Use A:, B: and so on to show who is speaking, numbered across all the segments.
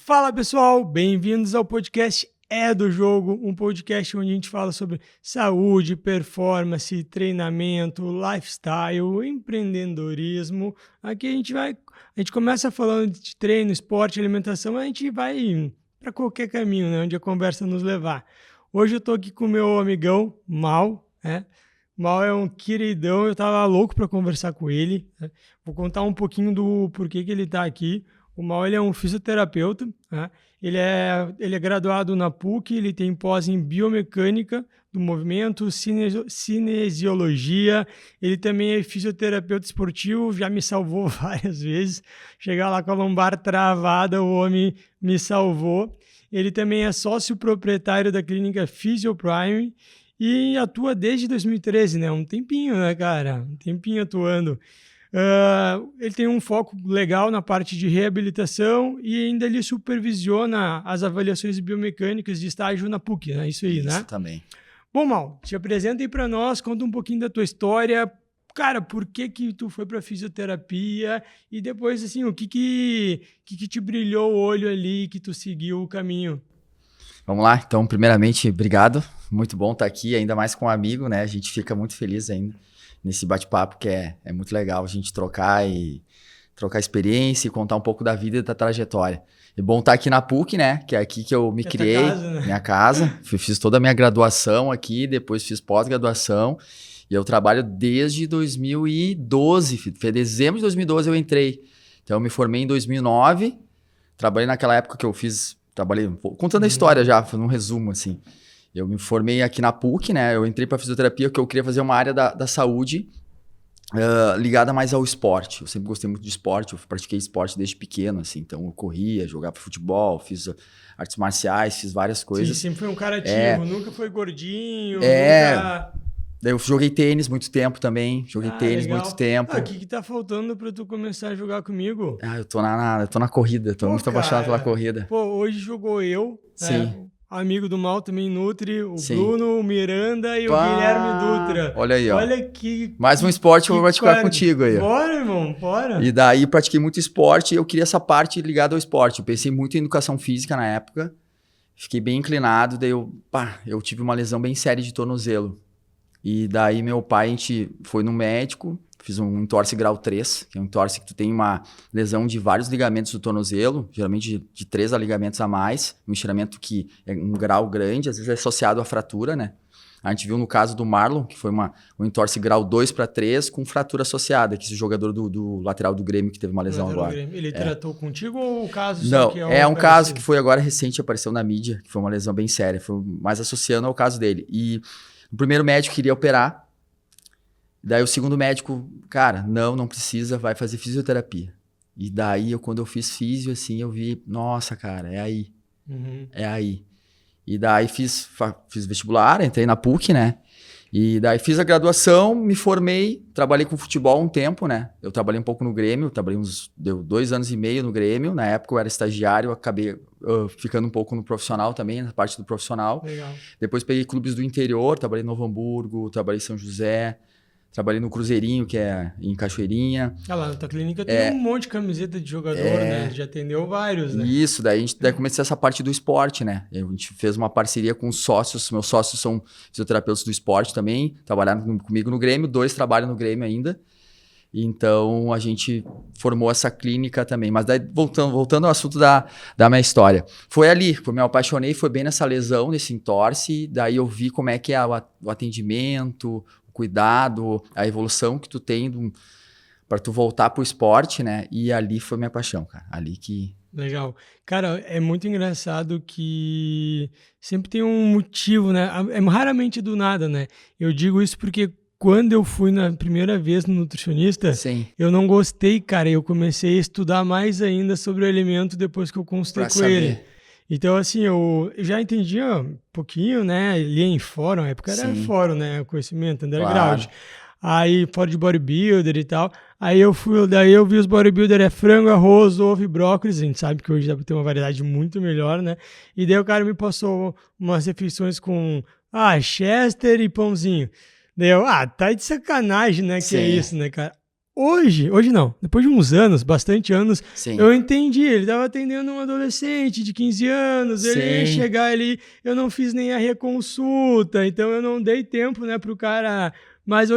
A: Fala pessoal, bem-vindos ao podcast É do Jogo, um podcast onde a gente fala sobre saúde, performance, treinamento, lifestyle, empreendedorismo. Aqui a gente começa falando de treino, esporte, alimentação, a gente vai para qualquer caminho, né, onde a conversa nos levar. Hoje eu tô aqui com o meu amigão Mal, né? Mal é um queridão, eu tava louco para conversar com ele, né? Vou contar um pouquinho do porquê que ele tá aqui. O Mal, ele é um fisioterapeuta, né? Ele é graduado na PUC, ele tem pós em biomecânica do movimento, cinesiologia, ele também é fisioterapeuta esportivo, já me salvou várias vezes. Chegar lá com a lombar travada, o homem me salvou. Ele também é sócio proprietário da clínica Physioprime e atua desde 2013, né? Um tempinho, né, cara? Um tempinho atuando. Ele tem um foco legal na parte de reabilitação e ainda ele supervisiona as avaliações biomecânicas de estágio na PUC, né? Isso aí, né?
B: Isso também.
A: Bom, Mal, te apresenta aí para nós, conta um pouquinho da tua história. Cara, por que tu foi para fisioterapia? E depois, assim, o que te brilhou o olho ali, que tu seguiu o caminho?
B: Vamos lá, então, primeiramente, obrigado. Muito bom estar aqui, ainda mais com um amigo, né? A gente fica muito feliz ainda nesse bate-papo, que é muito legal a gente trocar experiência e contar um pouco da vida e da trajetória. É bom estar aqui na PUC, né? Que é aqui que eu me criei,
A: casa, né?
B: Minha casa. Fiz toda a minha graduação aqui, depois fiz pós-graduação. E eu trabalho desde 2012, foi dezembro de 2012 eu entrei. Então eu me formei em 2009, trabalhei naquela época que eu trabalhei, contando a história já, foi um resumo assim. Eu me formei aqui na PUC, né? Eu entrei para fisioterapia porque eu queria fazer uma área da saúde ligada mais ao esporte. Eu sempre gostei muito de esporte, eu pratiquei esporte desde pequeno, assim. Então eu corria, jogava futebol, fiz artes marciais, fiz várias coisas.
A: Sim, sempre foi um cara ativo, nunca foi gordinho, nunca...
B: Daí eu joguei tênis muito tempo também,
A: Legal.
B: muito tempo.
A: O que tá faltando pra tu começar a jogar comigo?
B: Eu tô na corrida, tô muito apaixonado pela corrida.
A: Pô, hoje jogou eu,
B: Sim.
A: Amigo do Mal também nutre, o
B: Sim.
A: Bruno, o Miranda e o Guilherme Dutra.
B: Olha aí, ó.
A: Olha que...
B: Mais um esporte que eu vou praticar contigo aí.
A: Bora, irmão, bora.
B: E daí eu pratiquei muito esporte e eu queria essa parte ligada ao esporte. Eu pensei muito em educação física na época, fiquei bem inclinado, daí eu tive uma lesão bem séria de tornozelo. E daí meu pai, a gente foi no médico, fiz um entorse grau 3, que é um entorse que tu tem uma lesão de vários ligamentos do tornozelo, geralmente de 3 ligamentos a mais, um estiramento que é um grau grande, às vezes é associado à fratura, né? A gente viu no caso do Marlon, que foi um entorse grau 2 para 3 com fratura associada, que esse jogador do lateral do Grêmio que teve uma lesão agora.
A: Ele tratou contigo ou o caso
B: Não,
A: só que
B: é um caso que foi agora recente, apareceu na mídia, que foi uma lesão bem séria, foi mais associando ao caso dele. E o primeiro médico queria operar, daí o segundo médico, cara, não precisa, vai fazer fisioterapia. E daí, quando eu fiz físio, assim, eu vi, nossa, cara, é aí.
A: Uhum.
B: É aí. E daí fiz vestibular, entrei na PUC, né? E daí fiz a graduação, me formei, trabalhei com futebol um tempo, né? Eu trabalhei um pouco no Grêmio, deu 2 anos e meio no Grêmio. Na época eu era estagiário, acabei ficando um pouco no profissional também, na parte do profissional.
A: Legal.
B: Depois peguei clubes do interior, trabalhei em Novo Hamburgo, trabalhei em São José, trabalhei no Cruzeirinho, que é em Cachoeirinha.
A: Lá na tua clínica tem um monte de camiseta de jogador, né? Já atendeu vários, né?
B: Isso, daí comecei essa parte do esporte, né? A gente fez uma parceria com os sócios, meus sócios são fisioterapeutas do esporte também, trabalharam comigo no Grêmio, 2 trabalham no Grêmio ainda. Então a gente formou essa clínica também. Mas daí, voltando ao assunto da minha história, foi ali, eu me apaixonei, foi bem nessa lesão, nesse entorse, daí eu vi como é que é o atendimento, cuidado, a evolução que tu tem para tu voltar pro esporte, né? E ali foi minha paixão, cara. Ali que...
A: Legal. Cara, é muito engraçado que sempre tem um motivo, né? É raramente do nada, né? Eu digo isso porque quando eu fui na primeira vez no nutricionista,
B: Sim.
A: Eu não gostei, cara. Eu comecei a estudar mais ainda sobre o alimento depois que eu consultei com ele. Então, assim, eu já entendia um pouquinho, né? Lia em fórum, na época era fórum, né? Conhecimento, underground. Claro. Aí, fora de bodybuilder e tal. Aí eu vi os bodybuilder, frango, arroz, ovo e brócolis. A gente sabe que hoje dá pra ter uma variedade muito melhor, né? E daí o cara me passou umas refeições com, chester e pãozinho. Daí eu, tá de sacanagem, né? Que é isso, né, cara? hoje não, depois de uns anos, bastante anos,
B: Sim.
A: eu entendi. Ele estava atendendo um adolescente de 15 anos, ele ia
B: Sim.
A: chegar ali, eu não fiz nem a reconsulta, então eu não dei tempo, né, pro cara. Mas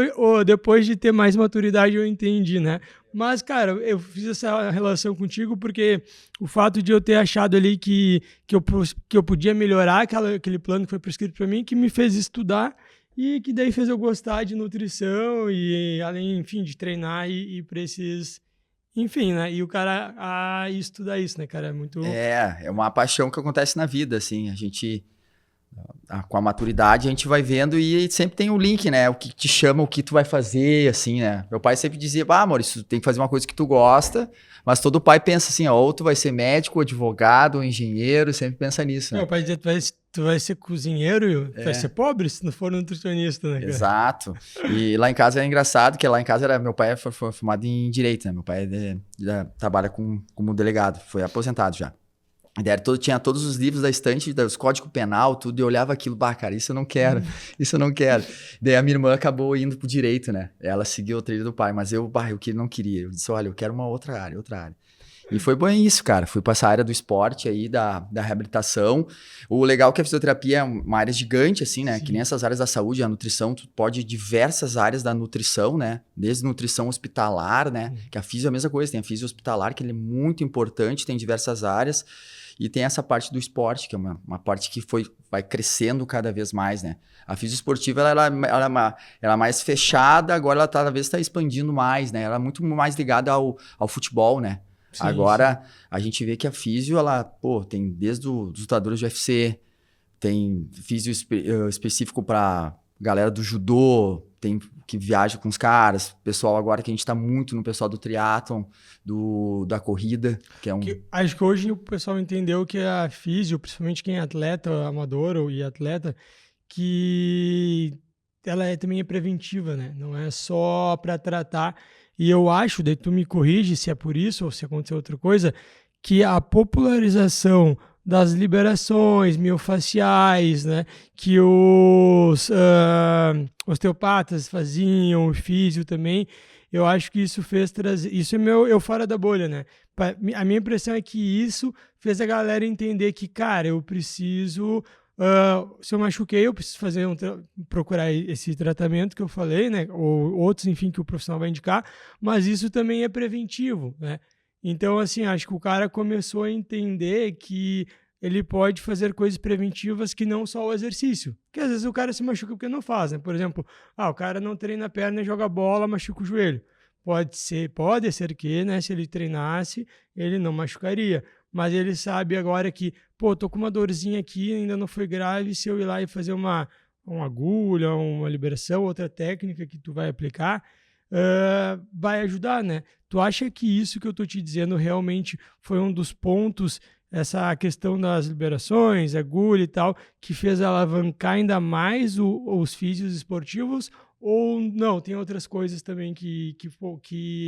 A: depois de ter mais maturidade, eu entendi, né? Mas, cara, eu fiz essa relação contigo porque o fato de eu ter achado ali que eu podia melhorar aquele plano que foi prescrito para mim, que me fez estudar e que daí fez eu gostar de nutrição e além, enfim, de treinar e ir para esses... Enfim, né? E o cara estudar isso, né, cara? É muito...
B: É uma paixão que acontece na vida, assim. A gente, com a maturidade, a gente vai vendo e sempre tem um link, né? O que te chama, o que tu vai fazer, assim, né? Meu pai sempre dizia, Maurício, tem que fazer uma coisa que tu gosta, mas todo pai pensa assim, ó, ou tu vai ser médico, advogado, ou engenheiro, sempre pensa nisso, né?
A: Meu pai dizia, tu vai ser cozinheiro e vai ser pobre se não for nutricionista, né, cara?
B: Exato. E lá em casa é engraçado, que lá em casa meu pai foi formado em Direito, né? Meu pai trabalha como delegado, foi aposentado já. E daí tinha todos os livros da estante, dos Código Penal, tudo, e eu olhava aquilo, cara, isso eu não quero, isso eu não quero. Daí a minha irmã acabou indo pro Direito, né? Ela seguiu a trilha do pai, mas eu que não queria. Eu disse, olha, eu quero uma outra área. E foi bom isso, cara. Fui para essa área do esporte aí, da reabilitação. O legal é que a fisioterapia é uma área gigante, assim, né? Sim. Que nem essas áreas da saúde, a nutrição, tu pode ir diversas áreas da nutrição, né? Desde nutrição hospitalar, né? Que a fisio é a mesma coisa, tem a fisio hospitalar, que ele é muito importante, tem diversas áreas. E tem essa parte do esporte, que é uma parte que vai crescendo cada vez mais, né? A fisio esportiva, ela é mais fechada, agora ela talvez está expandindo mais, né? Ela é muito mais ligada ao futebol, né? Sim, agora, sim. A gente vê que a fisio, tem desde os lutadores de UFC, tem fisio específico para galera do judô, tem que viaja com os caras, pessoal agora que a gente está muito no pessoal do triatlon, da corrida, que é um...
A: Acho que hoje o pessoal entendeu que a fisio, principalmente quem é atleta, amador e atleta, que ela também é preventiva, né? Não é só para tratar. E eu acho, daí tu me corrige se é por isso ou se aconteceu outra coisa, que a popularização das liberações miofaciais, né, que os osteopatas faziam, o físio também, eu acho que isso fez trazer... Isso é eu fora da bolha, né? A minha impressão é que isso fez a galera entender que, cara, eu preciso... se eu machuquei, eu preciso procurar esse tratamento que eu falei, né? Ou outros, enfim, que o profissional vai indicar, mas isso também é preventivo, né? Então, assim, acho que o cara começou a entender que ele pode fazer coisas preventivas que não só o exercício. Porque às vezes o cara se machuca porque não faz, né? Por exemplo, o cara não treina a perna e joga bola, machuca o joelho. Pode ser que, né, se ele treinasse, ele não machucaria. Mas ele sabe agora que, tô com uma dorzinha aqui, ainda não foi grave, se eu ir lá e fazer uma agulha, uma liberação, outra técnica que tu vai aplicar, vai ajudar, né? Tu acha que isso que eu tô te dizendo realmente foi um dos pontos, essa questão das liberações, agulha e tal, que fez alavancar ainda mais os físios esportivos? Ou não, tem outras coisas também que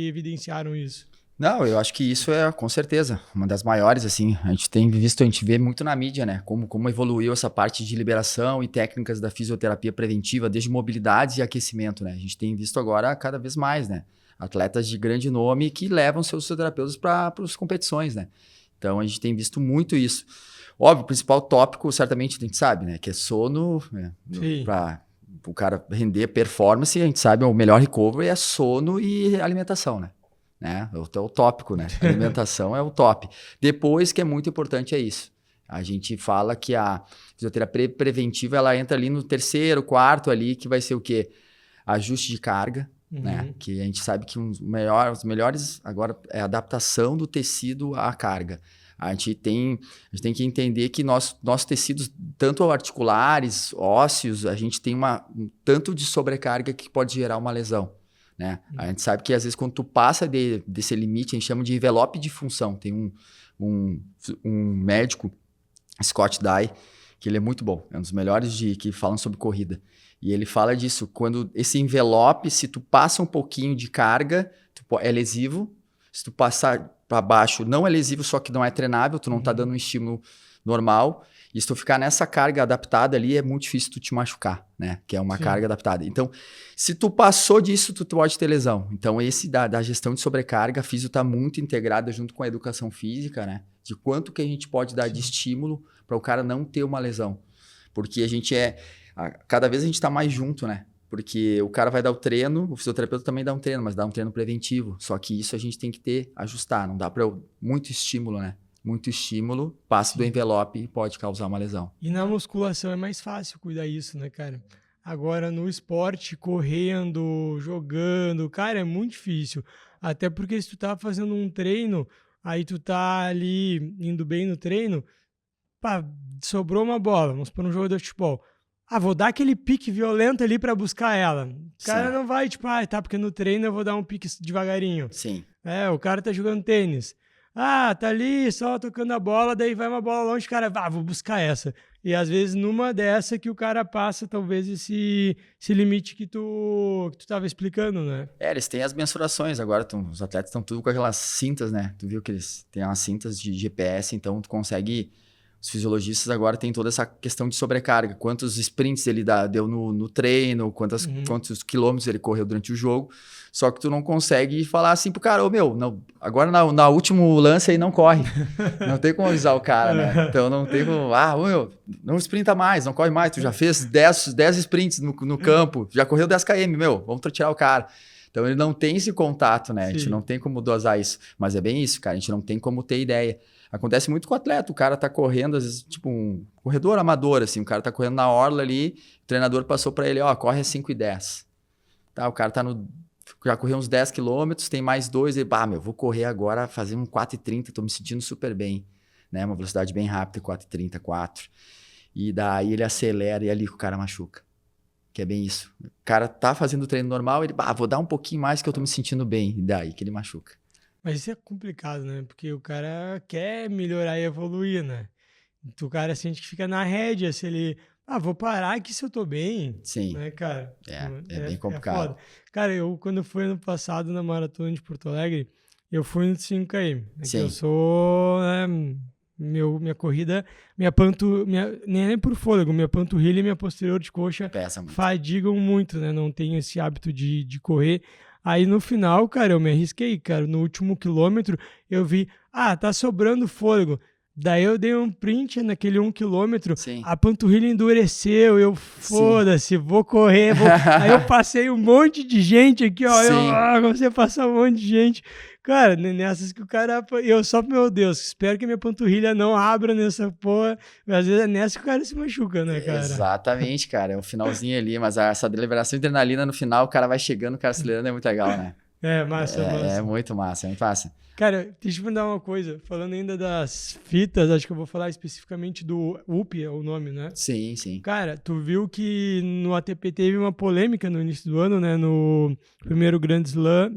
A: evidenciaram isso?
B: Não, eu acho que isso é, com certeza, uma das maiores, assim, a gente vê muito na mídia, né, como evoluiu essa parte de liberação e técnicas da fisioterapia preventiva, desde mobilidade e aquecimento, né, a gente tem visto agora cada vez mais, né, atletas de grande nome que levam seus fisioterapeutas para as competições, né, então a gente tem visto muito isso. Óbvio, o principal tópico, certamente, a gente sabe, né, que é sono, né, para o cara render performance, a gente sabe, o melhor recovery é sono e alimentação, né. É o tópico, né? A alimentação é o top. Depois, que é muito importante, é isso. A gente fala que a fisioterapia preventiva, ela entra ali no terceiro, quarto ali, que vai ser o quê? Ajuste de carga, né? Que a gente sabe que os melhores agora é a adaptação do tecido à carga. A gente tem que entender que nossos tecidos, tanto articulares, ósseos, a gente tem um tanto de sobrecarga que pode gerar uma lesão. Né? A gente sabe que às vezes quando tu passa desse limite, a gente chama de envelope de função. Tem um médico, Scott Dye, que ele é muito bom, é um dos melhores que falam sobre corrida. E ele fala disso, quando esse envelope, se tu passa um pouquinho de carga, é lesivo. Se tu passar para baixo, não é lesivo, só que não é treinável, tu não tá dando um estímulo normal. E se tu ficar nessa carga adaptada ali, é muito difícil tu te machucar, né? Que é uma
A: Sim.
B: carga adaptada. Então, se tu passou disso, tu pode ter lesão. Então, esse da gestão de sobrecarga, a físio tá muito integrada junto com a educação física, né? De quanto que a gente pode dar de estímulo para o cara não ter uma lesão. Porque a gente cada vez a gente tá mais junto, né? Porque o cara vai dar o treino, o fisioterapeuta também dá um treino, mas dá um treino preventivo. Só que isso a gente tem que ajustar. Não dá para muito estímulo, né? Muito estímulo, passa do envelope e pode causar uma lesão.
A: E na musculação é mais fácil cuidar isso, né, cara? Agora, no esporte, correndo, jogando, cara, é muito difícil. Até porque se tu tá fazendo um treino, aí tu tá ali indo bem no treino, pá, sobrou uma bola, vamos por um jogo de futebol. Ah, vou dar aquele pique violento ali pra buscar ela. O cara não vai, tipo, tá, porque no treino eu vou dar um pique devagarinho.
B: Sim.
A: O cara tá jogando tênis. Ah, tá ali só tocando a bola, daí vai uma bola longe, cara, vou buscar essa. E às vezes numa dessa que o cara passa talvez esse limite que tu tava explicando, né?
B: Eles têm as mensurações agora, os atletas estão tudo com aquelas cintas, né? Tu viu que eles têm umas cintas de GPS, então tu consegue... Os fisiologistas agora têm toda essa questão de sobrecarga. Quantos sprints ele deu no treino, quantos quilômetros ele correu durante o jogo. Só que tu não consegue falar assim pro cara, agora na último lance aí não corre. Não tem como avisar o cara, né? Então não tem como, não sprinta mais, não corre mais. Tu já fez 10 sprints no campo, já correu 10 km, vamos tirar o cara. Então ele não tem esse contato, né? Sim. A gente não tem como dosar isso. Mas é bem isso, cara, a gente não tem como ter ideia. Acontece muito com o atleta, o cara tá correndo, às vezes, tipo um corredor amador, assim, o cara tá correndo na orla ali, o treinador passou pra ele, corre a 5:10. Tá, o cara já correu uns 10 quilômetros, tem mais 2, e vou correr agora, fazer um 4:30, tô me sentindo super bem, né, uma velocidade bem rápida, 4:30, 4. E daí ele acelera e ali o cara machuca, que é bem isso. O cara tá fazendo o treino normal, ele, vou dar um pouquinho mais que eu tô me sentindo bem, e daí que ele machuca.
A: Mas isso é complicado, né? Porque o cara quer melhorar e evoluir, né? Então, o cara sente que fica na rédea se ele... vou parar aqui se eu tô bem.
B: Sim.
A: Né, cara?
B: É bem complicado.
A: Foda. Cara, quando eu fui ano passado na Maratona de Porto Alegre, eu fui no 5km.
B: Sim.
A: Eu sou... minha corrida, nem por fôlego, minha panturrilha e minha posterior de coxa fadigam muito, né? Não tenho esse hábito de correr. Aí no final, cara, eu me arrisquei, cara. No último quilômetro, eu vi, tá sobrando fôlego. Daí eu dei um print naquele 1 quilômetro, a panturrilha endureceu, eu, foda-se, vou correr. Aí eu passei um monte de gente aqui, ó. Comecei a passar um monte de gente. Cara, nessas que o cara... Eu só, meu Deus, espero que a minha panturrilha não abra nessa porra. Às vezes é nessa que o cara se machuca, né, cara?
B: Exatamente, cara. É o finalzinho ali, mas essa liberação de adrenalina no final, o cara vai chegando, o cara acelerando, é muito legal, né?
A: Massa.
B: É muito massa, é muito massa.
A: Cara, deixa eu mandar uma coisa. Falando ainda das fitas, acho que eu vou falar especificamente do UP, é o nome, né?
B: Sim.
A: Cara, tu viu que no ATP teve uma polêmica no início do ano, né? No primeiro Grand Slam,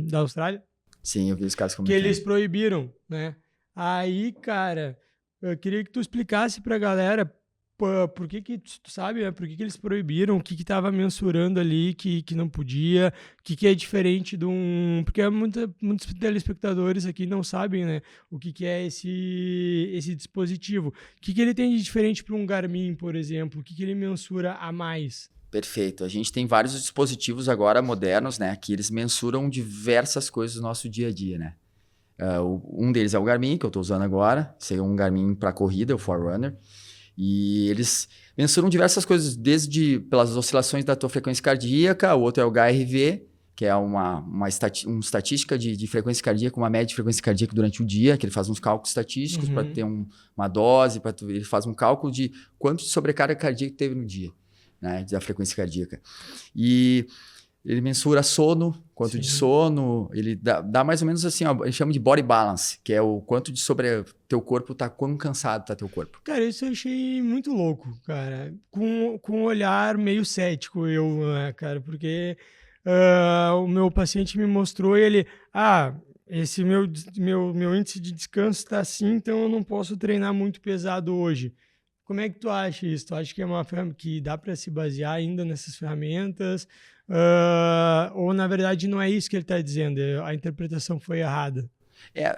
A: da Austrália.
B: Sim, eu vi os caras comentando.
A: Que eles proibiram, né? Aí, cara, eu queria que tu explicasse pra galera por que tu sabe, né? Por que eles proibiram, o que tava mensurando ali que não podia, o que é diferente de um... Porque muitos telespectadores aqui não sabem, né? O que é esse dispositivo. O que ele tem de diferente para um Garmin, por exemplo? O que ele mensura a mais?
B: Perfeito. A gente tem vários dispositivos agora modernos, né? Que eles mensuram diversas coisas do nosso dia a dia, né? Um deles é o Garmin, que eu estou usando agora. Esse é um Garmin para corrida, o Forerunner. E eles mensuram diversas coisas, desde pelas oscilações da tua frequência cardíaca, o outro é o HRV, que é uma estatística de frequência cardíaca, uma média de frequência cardíaca durante o dia, que ele faz uns cálculos estatísticos para ter uma dose, ele faz um cálculo de quanto de sobrecarga cardíaca teve no dia, né, da frequência cardíaca. E ele mensura sono, quanto de sono, ele dá mais ou menos assim, ele chama de body balance, que é o quanto de sobre teu corpo tá, quão cansado tá teu corpo.
A: Cara, isso eu achei muito louco, cara, com um olhar meio cético, cara, porque o meu paciente me mostrou e ele, esse meu índice de descanso tá assim, então eu não posso treinar muito pesado hoje. Como é que tu acha isso? Tu acha que é uma ferramenta que dá para se basear ainda nessas ferramentas? Ou, na verdade, não é isso que ele está dizendo? A interpretação foi errada?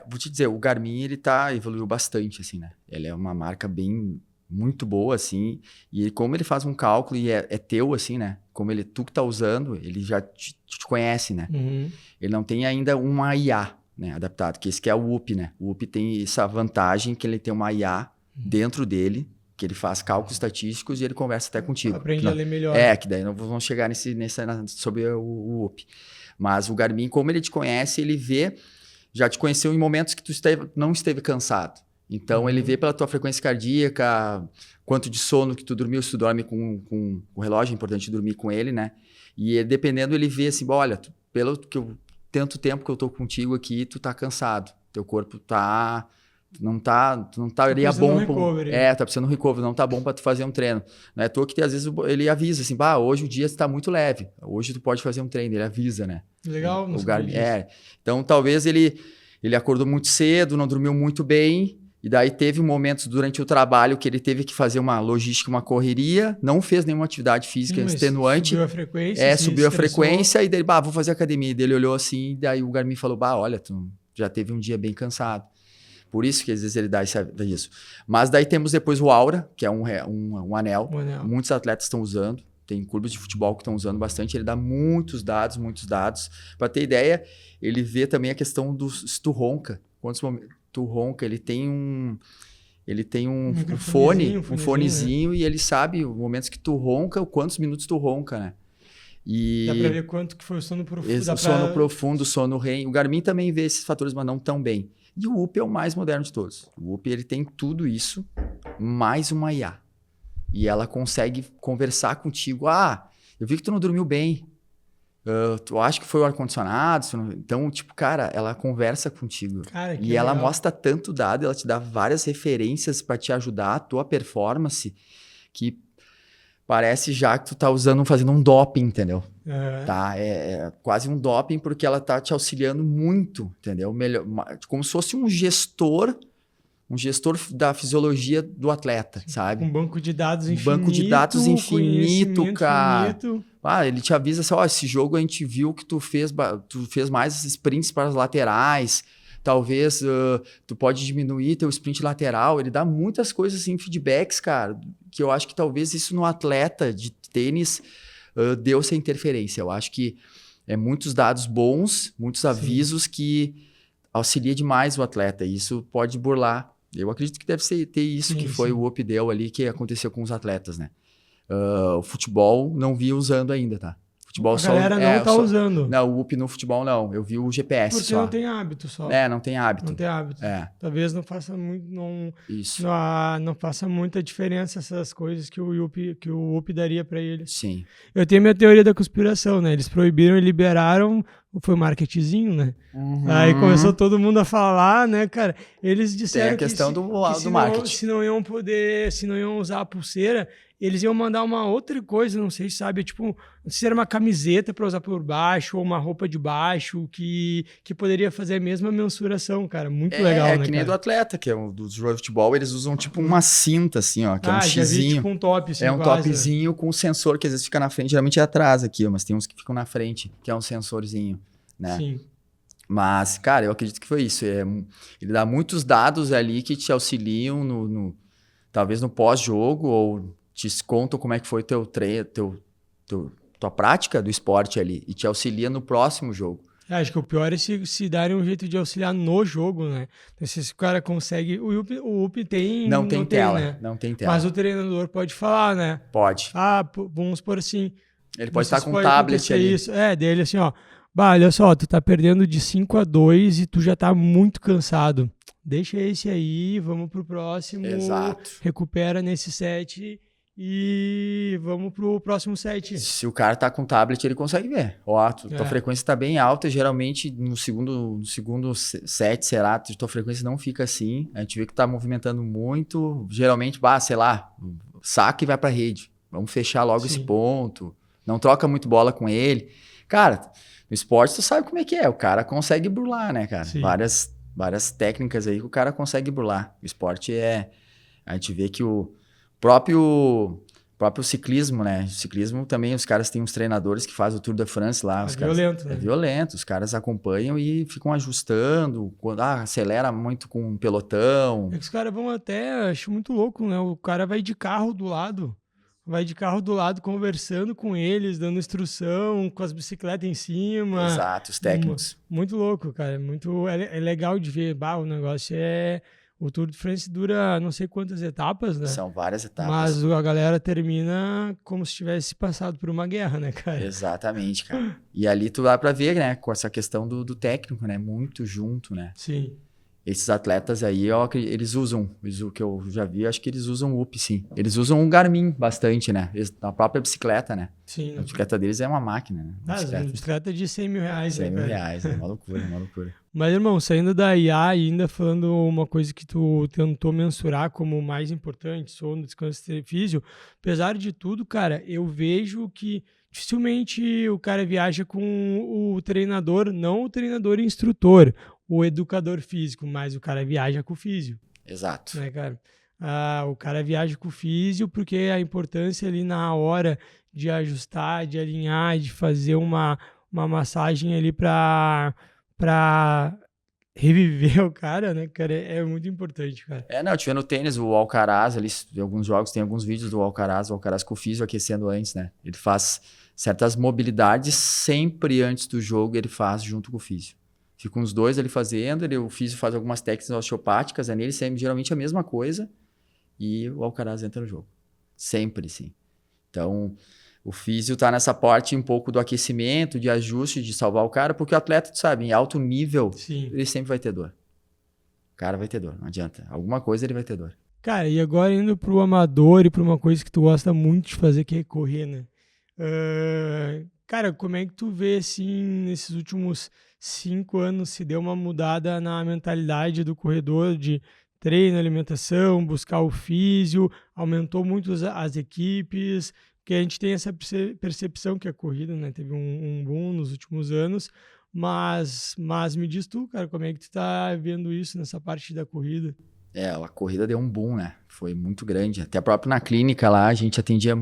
B: Vou te dizer, o Garmin, evoluiu bastante, assim, né? Ele é uma marca bem muito boa, assim. E como ele faz um cálculo e é teu, assim, né? Como tu que tá usando, ele já te conhece, né?
A: Uhum.
B: Ele não tem ainda uma IA, né, adaptado, que esse que é o UP, né? O UP tem essa vantagem que ele tem uma IA dentro dele, que ele faz cálculos estatísticos e ele conversa até contigo.
A: Aprende a ler melhor.
B: Que daí não vamos chegar sobre o UP. Mas o Garmin, como ele te conhece, ele vê, já te conheceu em momentos que tu não esteve cansado. Então, ele vê pela tua frequência cardíaca, quanto de sono que tu dormiu, se tu dorme com o relógio, é importante dormir com ele, né? E dependendo, ele vê assim, olha, pelo tanto tempo que eu tô contigo aqui, tu tá cansado. Teu corpo não estaria bom. Tá precisando de recovery, não tá bom pra tu fazer um treino. Não é à toa que às vezes ele avisa assim, hoje o dia está muito leve. Hoje tu pode fazer um treino, ele avisa, né?
A: Legal, não
B: Garmin, Então, talvez ele acordou muito cedo, não dormiu muito bem. E daí teve momentos durante o trabalho que ele teve que fazer uma logística, uma correria, não fez nenhuma atividade física extenuante.
A: Subiu a frequência.
B: Subiu a frequência e daí, vou fazer academia. E daí ele olhou assim, e daí o Garmin falou, olha, tu já teve um dia bem cansado. Por isso que às vezes ele dá isso. Mas daí temos depois o Aura, que é um anel. Muitos atletas estão usando. Tem clubes de futebol que estão usando bastante. Ele dá muitos dados. Para ter ideia, ele vê também a questão se tu ronca. Quantos momentos tu ronca, ele tem um fonezinho, né? E ele sabe os momentos que tu ronca, quantos minutos tu ronca, né? E
A: dá pra ver quanto que foi o sono profundo.
B: Sono profundo, sono REM. O Garmin também vê esses fatores, mas não tão bem. E o UP é o mais moderno de todos. O UP, ele tem tudo isso, mais uma IA. E ela consegue conversar contigo. Eu vi que tu não dormiu bem. Tu acha que foi o ar-condicionado? Então, cara, ela conversa contigo.
A: Cara,
B: e ela mostra tanto dado, ela te dá várias referências para te ajudar a tua performance, que parece já que tu tá fazendo um doping, entendeu? Tá? É quase um doping, porque ela tá te auxiliando muito, entendeu? Como se fosse um gestor da fisiologia do atleta, sabe?
A: Um banco de dados infinito.
B: Banco de dados infinito, cara. Ele te avisa assim, esse jogo a gente viu que tu fez mais sprints para as laterais, talvez tu pode diminuir teu sprint lateral. Ele dá muitas coisas assim, feedbacks, cara, que eu acho que talvez isso no atleta de tênis deu essa interferência. Eu acho que muitos dados bons, muitos avisos que auxilia demais o atleta, e isso pode burlar. Eu acredito que deve ter isso que foi o UP deu ali, que aconteceu com os atletas, né? O futebol não vi usando ainda, tá? Futebol
A: a galera não tá usando.
B: Não, o UP no futebol não. Eu vi o GPS
A: porque
B: só.
A: Não tem hábito só.
B: Não tem hábito.
A: Não tem hábito. Talvez não faça muito...
B: Isso.
A: Não faça muita diferença essas coisas que o UP daria pra eles.
B: Sim.
A: Eu tenho minha teoria da conspiração, né? Eles proibiram e liberaram... Foi marketingzinho, né? Aí começou todo mundo a falar, né, cara? Eles disseram
B: tem a questão do marketing.
A: Se não iam usar a pulseira, eles iam mandar uma outra coisa, não sei, sabe? Tipo, se era uma camiseta para usar por baixo ou uma roupa de baixo que poderia fazer a mesma mensuração, cara. Muito legal, né,
B: É que nem do atleta, que é do jogador de futebol, eles usam tipo uma cinta, assim, ó, que é um xizinho.
A: Já vi, tipo um top, assim,
B: um topzinho com um sensor que às vezes fica na frente, geralmente é atrás aqui, ó, mas tem uns que ficam na frente, que é um sensorzinho, né?
A: Sim.
B: Mas, cara, eu acredito que foi isso. Ele dá muitos dados ali que te auxiliam talvez no pós-jogo, ou te contam como é que foi teu treino, tua prática do esporte ali, e te auxilia no próximo jogo.
A: Acho que o pior é se darem um jeito de auxiliar no jogo, né? Então, se o cara consegue... O UP tem...
B: Não tem tela,
A: né?
B: Não tem tela.
A: Mas o treinador pode falar, né?
B: Pode.
A: Vamos por assim...
B: Ele pode estar com um tablet ali.
A: Isso. Dele assim, ó. Olha só, tu tá perdendo de 5-2 e tu já tá muito cansado. Deixa esse aí, vamos pro próximo.
B: Exato.
A: Recupera nesse set e vamos pro próximo set.
B: Se o cara tá com tablet, ele consegue ver. Tua frequência tá bem alta, geralmente no segundo set, será, tua frequência não fica assim. A gente vê que tá movimentando muito. Geralmente, sei lá, saca e vai pra rede. Vamos fechar logo esse ponto. Não troca muito bola com ele. Cara... No esporte, tu sabe como é que é. O cara consegue burlar, né, cara? Várias técnicas aí que o cara consegue burlar. O esporte a gente vê que o próprio próprio ciclismo, né? O ciclismo também, os caras têm uns treinadores que fazem o Tour de France lá.
A: É violento, né?
B: É violento, os caras acompanham e ficam ajustando, quando acelera muito com um pelotão.
A: É que os caras vão até, acho muito louco, né? O cara vai de carro do lado. Vai de carro do lado conversando com eles, dando instrução, com as bicicletas em cima.
B: Exato, os técnicos.
A: Muito louco, cara. É legal de ver. Bah, o negócio é. O Tour de France dura não sei quantas etapas, né?
B: São várias etapas.
A: Mas a galera termina como se tivesse passado por uma guerra, né, cara?
B: Exatamente, cara. E ali tu dá pra ver, né, com essa questão do técnico, né? Muito junto, né?
A: Sim.
B: Esses atletas aí, eles usam, o que eu já vi, acho que eles usam o UP, sim. Eles usam um Garmin bastante, né? Na própria bicicleta, né?
A: Sim.
B: A bicicleta deles é uma máquina, né?
A: Bicicleta de 100 mil reais.
B: 100 mil reais, é uma loucura, uma loucura.
A: Mas, irmão, saindo da IA e ainda falando uma coisa que tu tentou mensurar como mais importante, sono, descanso e físio, apesar de tudo, cara, eu vejo que dificilmente o cara viaja com o treinador, não o treinador instrutor, o educador físico, mas o cara viaja com o físio.
B: Exato.
A: Né, cara? O cara viaja com o físio porque a importância ali na hora de ajustar, de alinhar, de fazer uma massagem ali para reviver o cara, né, cara, é muito importante, cara.
B: Não, eu tive no tênis o Alcaraz, ali, alguns jogos, tem alguns vídeos do Alcaraz, o Alcaraz com o físio aquecendo antes, né? Ele faz certas mobilidades sempre antes do jogo, ele faz junto com o físio. Ficam os dois ali fazendo, o físio faz algumas técnicas osteopáticas, nele sempre geralmente a mesma coisa, e o Alcaraz entra no jogo. Sempre, sim. Então, o físio tá nessa parte um pouco do aquecimento, de ajuste, de salvar o cara, porque o atleta, tu sabe, em alto nível,
A: sim,
B: ele sempre vai ter dor. O cara vai ter dor, não adianta. Alguma coisa ele vai ter dor.
A: Cara, e agora indo pro amador e pra uma coisa que tu gosta muito de fazer, que é correr, né? Cara, como é que tu vê, assim, nesses últimos 5 anos, se deu uma mudada na mentalidade do corredor de treino, alimentação, buscar o físio, aumentou muito as equipes, porque a gente tem essa percepção que a corrida, né, teve um boom nos últimos anos, mas me diz tu, cara, como é que tu tá vendo isso nessa parte da corrida?
B: A corrida deu um boom, né? Foi muito grande. Até próprio na clínica lá, a gente atendia,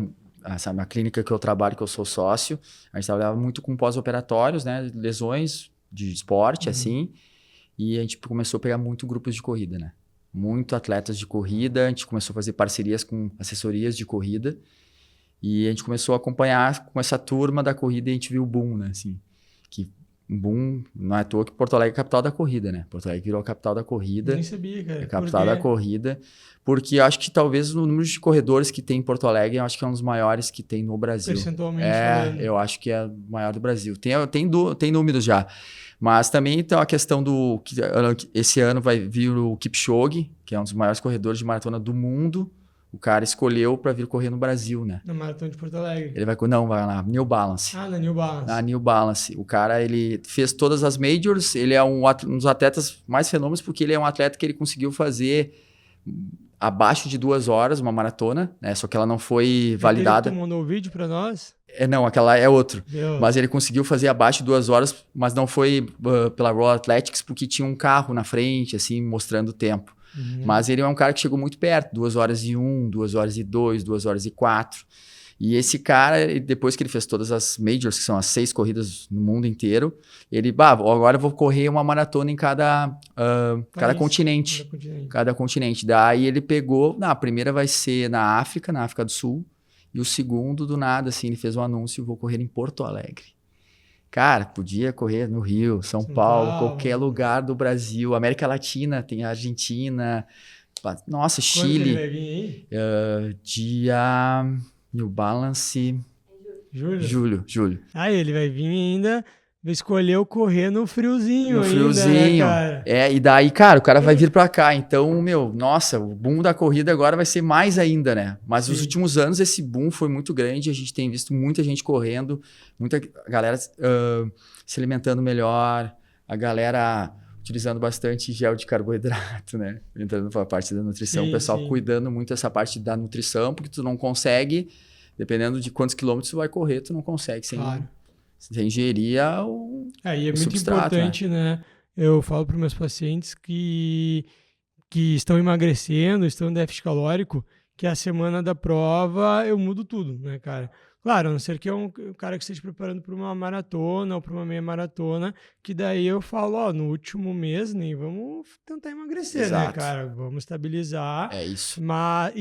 B: sabe, na clínica que eu trabalho, que eu sou sócio, a gente trabalhava muito com pós-operatórios, né, lesões de esporte, assim, e a gente começou a pegar muito grupos de corrida, né? Muito atletas de corrida, a gente começou a fazer parcerias com assessorias de corrida, e a gente começou a acompanhar com essa turma da corrida e a gente viu o boom, né? Assim, que um boom, não é à toa que Porto Alegre é a capital da corrida, né? Porto Alegre virou a capital da corrida.
A: Nem sabia, cara.
B: É a capital da corrida, porque eu acho que talvez o número de corredores que tem em Porto Alegre, eu acho que é um dos maiores que tem no Brasil.
A: Percentualmente falando.
B: Eu acho que é o maior do Brasil. Tem números já. Mas também tem a questão do... Esse ano vai vir o Kipchoge, que é um dos maiores corredores de maratona do mundo. O cara escolheu para vir correr no Brasil, né?
A: Na Maratona de Porto Alegre.
B: Ele vai na New Balance.
A: Na New Balance.
B: Na New Balance. O cara, ele fez todas as majors, ele é um dos atletas mais fenômenos, porque ele é um atleta que ele conseguiu fazer abaixo de 2 horas, uma maratona, né? Só que ela não foi validada.
A: Tu mandou o vídeo para nós?
B: Não, aquela é outro.
A: Deu.
B: Mas ele conseguiu fazer abaixo de 2 horas, mas não foi pela Royal Athletics, porque tinha um carro na frente, assim, mostrando o tempo. Mas ele é um cara que chegou muito perto, 2 horas e 1, 2 horas e 2, 2 horas e 4. E esse cara, depois que ele fez todas as majors, que são as 6 corridas no mundo inteiro, ele, agora eu vou correr uma maratona em cada continente. Cada continente. Daí ele pegou, a primeira vai ser na África do Sul, e o segundo, do nada, assim, ele fez um anúncio, vou correr em Porto Alegre. Cara, podia correr no Rio, São Paulo, qualquer lugar do Brasil. América Latina, tem a Argentina, nossa, Chile.
A: Quando ele vai vir aí?
B: Dia New Balance... Julho.
A: Ele vai vir ainda, escolheu correr no friozinho.
B: Né, cara? E daí, cara, o cara vai vir pra cá. Então, nossa, o boom da corrida agora vai ser mais ainda, né? Mas nos últimos anos esse boom foi muito grande. A gente tem visto muita gente correndo, muita galera se alimentando melhor, a galera utilizando bastante gel de carboidrato, né? Entrando pra parte da nutrição, o pessoal cuidando muito dessa parte da nutrição, porque tu não consegue, dependendo de quantos quilômetros tu vai correr, tu não consegue sem...
A: Claro.
B: Você ingeria
A: e é muito importante, né? Eu falo para os meus pacientes que estão emagrecendo, estão em déficit calórico, que é a semana da prova, eu mudo tudo, né, cara? Claro, a não ser que é um cara que esteja preparando para uma maratona ou para uma meia maratona, que daí eu falo, ó, no último mês, nem vamos tentar emagrecer, né,
B: Exato.
A: cara? Vamos estabilizar.
B: É isso.
A: Na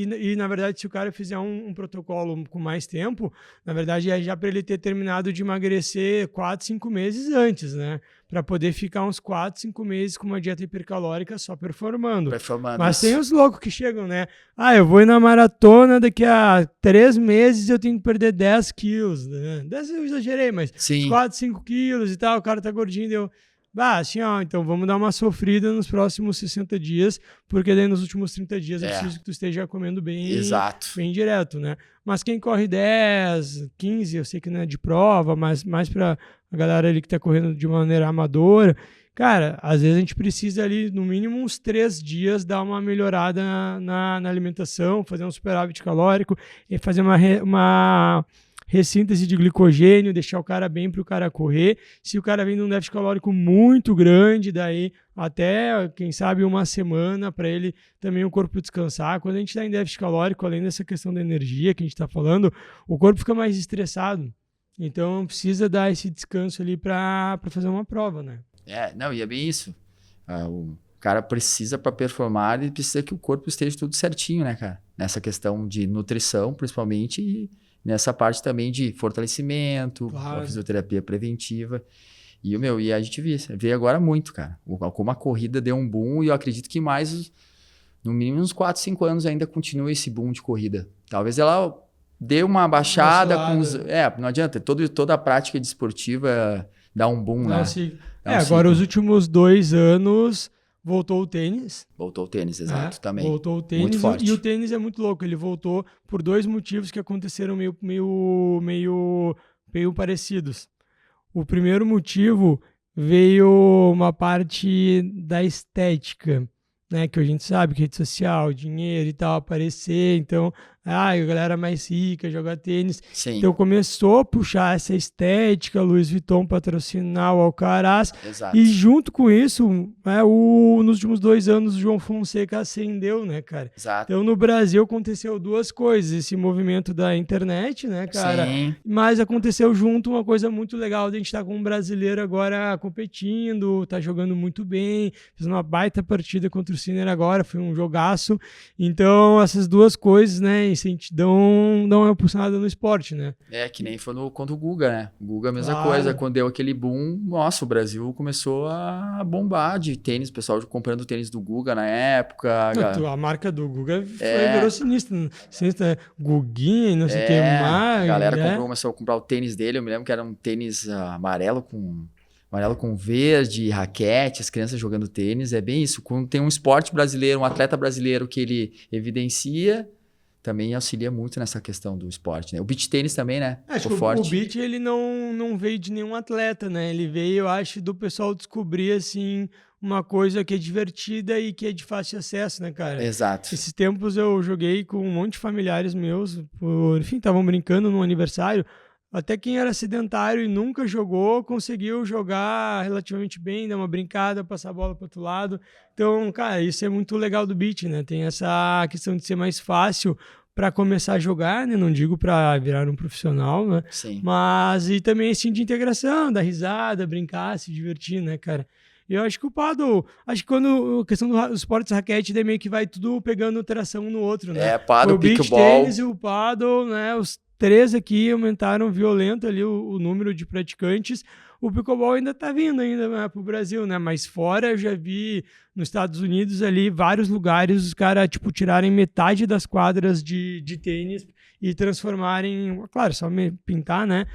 A: verdade, se o cara fizer um protocolo com mais tempo, na verdade é já para ele ter terminado de emagrecer 4, 5 meses antes, né? Para poder ficar uns 4, 5 meses com uma dieta hipercalórica só performando. Mas tem os loucos que chegam, né? Ah, eu vou ir na maratona, daqui a 3 meses eu tenho que perder 10 quilos. Né? 10 eu exagerei, mas
B: Sim.
A: 4, 5 quilos e tal, o cara tá gordinho, deu... assim, ó, então vamos dar uma sofrida nos próximos 60 dias, porque daí nos últimos 30 dias é preciso que tu esteja comendo bem,
B: exato,
A: bem direto, né? Mas quem corre 10, 15, eu sei que não é de prova, mas mais pra a galera ali que tá correndo de maneira amadora, cara, às vezes a gente precisa ali, no mínimo uns 3 dias, dar uma melhorada na alimentação, fazer um superávit calórico e fazer uma ressíntese de glicogênio, deixar o cara bem para o cara correr. Se o cara vem de um déficit calórico muito grande, daí até, quem sabe, uma semana para ele também o corpo descansar. Quando a gente está em déficit calórico, além dessa questão da energia que a gente está falando, o corpo fica mais estressado. Então precisa dar esse descanso ali para fazer uma prova, né?
B: Não, e é bem isso. O cara precisa, para performar, ele precisa que o corpo esteja tudo certinho, né, cara? Nessa questão de nutrição, principalmente, e nessa parte também de fortalecimento, a fisioterapia preventiva. E a gente vê agora muito, cara. Como a corrida deu um boom, e eu acredito que mais, no mínimo uns 4, 5 anos ainda continua esse boom de corrida. Talvez ela dê uma baixada. Não adianta. Toda a prática desportiva dá um boom, né?
A: Agora os últimos 2 anos... Voltou o tênis.
B: Voltou o tênis, exato, também.
A: Voltou o tênis.
B: Muito forte.
A: E o tênis é muito louco. Ele voltou por 2 motivos que aconteceram meio parecidos. O primeiro motivo veio uma parte da estética, né? Que a gente sabe que rede social, dinheiro e tal, aparecer. Então, a galera mais rica joga tênis.
B: Sim.
A: Então começou a puxar essa estética, Louis Vuitton patrocinar o Alcaraz.
B: Exato.
A: E junto com isso, nos últimos 2 anos, o João Fonseca ascendeu, né, cara?
B: Exato.
A: Então no Brasil aconteceu 2 coisas. Esse movimento da internet, né, cara?
B: Sim.
A: Mas aconteceu junto uma coisa muito legal. A gente tá com um brasileiro agora competindo, tá jogando muito bem. Fez uma baita partida contra o Sinner agora, foi um jogaço. Então essas 2 coisas, né, dão uma impulsionada no esporte, né?
B: Que nem foi contra o Guga, né? O Guga, a mesma coisa. Quando deu aquele boom, nossa, o Brasil começou a bombar de tênis. O pessoal comprando tênis do Guga na época.
A: A marca do Guga virou sinistra. Guguinha e não sei o que mais.
B: A galera começou a comprar o tênis dele. Eu me lembro que era um tênis amarelo com verde, raquete, as crianças jogando tênis. É bem isso. Quando tem um esporte brasileiro, um atleta brasileiro que ele evidencia, também auxilia muito nessa questão do esporte, né? O beach tênis também, né?
A: Ficou forte. O beach, ele não veio de nenhum atleta, né? Ele veio, eu acho, do pessoal descobrir, assim, uma coisa que é divertida e que é de fácil acesso, né, cara?
B: Exato.
A: Esses tempos eu joguei com um monte de familiares meus, enfim, estavam brincando no aniversário. Até quem era sedentário e nunca jogou, conseguiu jogar relativamente bem, dar uma brincada, passar a bola para o outro lado. Então, cara, isso é muito legal do beach, né? Tem essa questão de ser mais fácil para começar a jogar, né? Não digo para virar um profissional, né?
B: Sim.
A: Mas e também assim de integração, dar risada, brincar, se divertir, né, cara? E eu acho que acho que quando a questão dos esportes raquete, daí meio que vai tudo pegando tração um no outro, né?
B: Paddle,
A: o beach
B: pickleball.
A: tênis e o paddle, né? Os 3 aqui aumentaram violento ali o número de praticantes. O pickleball ainda está vindo para o Brasil, né? Mas fora eu já vi nos Estados Unidos ali vários lugares os caras tirarem metade das quadras de tênis e transformarem, claro, só pintar, né?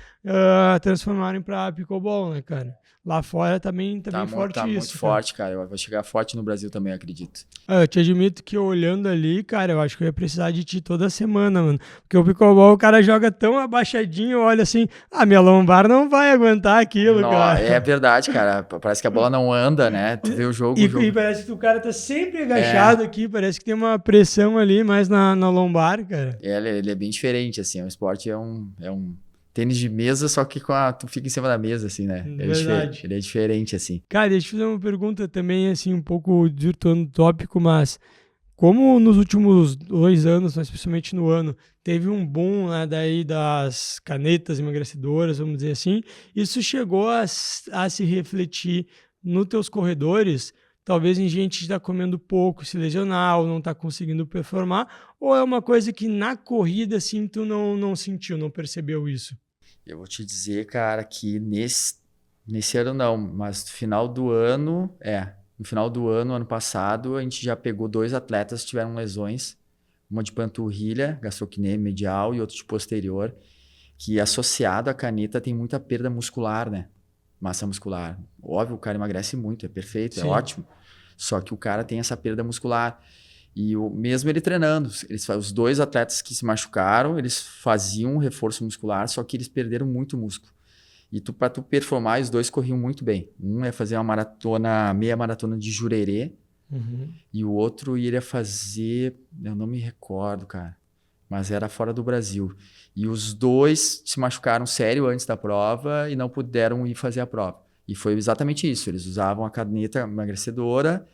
A: Transformarem para pickleball, né, cara? Lá fora também bem forte
B: tá
A: isso.
B: Muito forte, cara. Vai chegar forte no Brasil também, acredito.
A: Eu te admito que olhando ali, cara, eu acho que eu ia precisar de ti toda semana, mano. Porque o pickleball, o cara joga tão abaixadinho, olha assim, minha lombar não vai aguentar aquilo, cara.
B: É verdade, cara. Parece que a bola não anda, né? Tu vê o jogo.
A: E parece que o cara tá sempre agachado aqui, parece que tem uma pressão ali mais na lombar, cara.
B: Ele é bem diferente, assim. O esporte é um tênis de mesa, só que tu fica em cima da mesa, assim, né?
A: Verdade.
B: Ele é diferente, assim.
A: Cara, deixa eu fazer uma pergunta também, assim, um pouco desvirtuando o tópico, mas como nos últimos 2 anos, mas especialmente no ano, teve um boom, né, daí das canetas emagrecedoras, vamos dizer assim, isso chegou a se refletir nos teus corredores, talvez em gente que está comendo pouco, se lesionar ou não está conseguindo performar, ou é uma coisa que na corrida, assim, tu não sentiu, não percebeu isso?
B: Eu vou te dizer, cara, que nesse ano não, mas no final do ano, no final do ano passado, a gente já pegou 2 atletas que tiveram lesões, uma de panturrilha, gastrocnêmio medial e outra de posterior, que associado à caneta tem muita perda muscular, né? Massa muscular. Óbvio, o cara emagrece muito, é perfeito,
A: Sim.
B: é ótimo. Só que o cara tem essa perda muscular. E mesmo ele treinando, os 2 atletas que se machucaram, eles faziam um reforço muscular, só que eles perderam muito músculo. E para tu performar, os 2 corriam muito bem. Um ia fazer uma maratona, meia maratona de Jurerê, e o outro iria fazer, eu não me recordo, cara, mas era fora do Brasil. E os 2 se machucaram sério antes da prova e não puderam ir fazer a prova. E foi exatamente isso, eles usavam a caneta emagrecedora,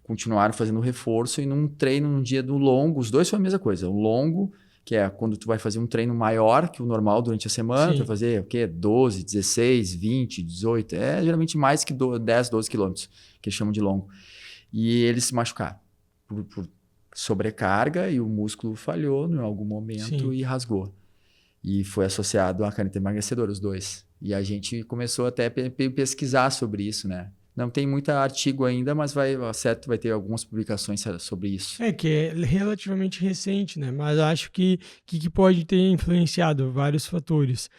B: continuaram fazendo reforço e num treino, num dia do longo, os 2 foi a mesma coisa, o longo, que é quando tu vai fazer um treino maior que o normal durante a semana, tu vai fazer o quê? 12, 16, 20, 18, geralmente mais que 10, 12 quilômetros, que eles chamam de longo. E eles se machucaram por sobrecarga e o músculo falhou em algum momento e rasgou. E foi associado à caneta emagrecedora, os 2. E a gente começou até a pesquisar sobre isso, né? Não tem muito artigo ainda, mas vai ter algumas publicações sobre isso.
A: Que é relativamente recente, né? Mas acho que pode ter influenciado vários fatores.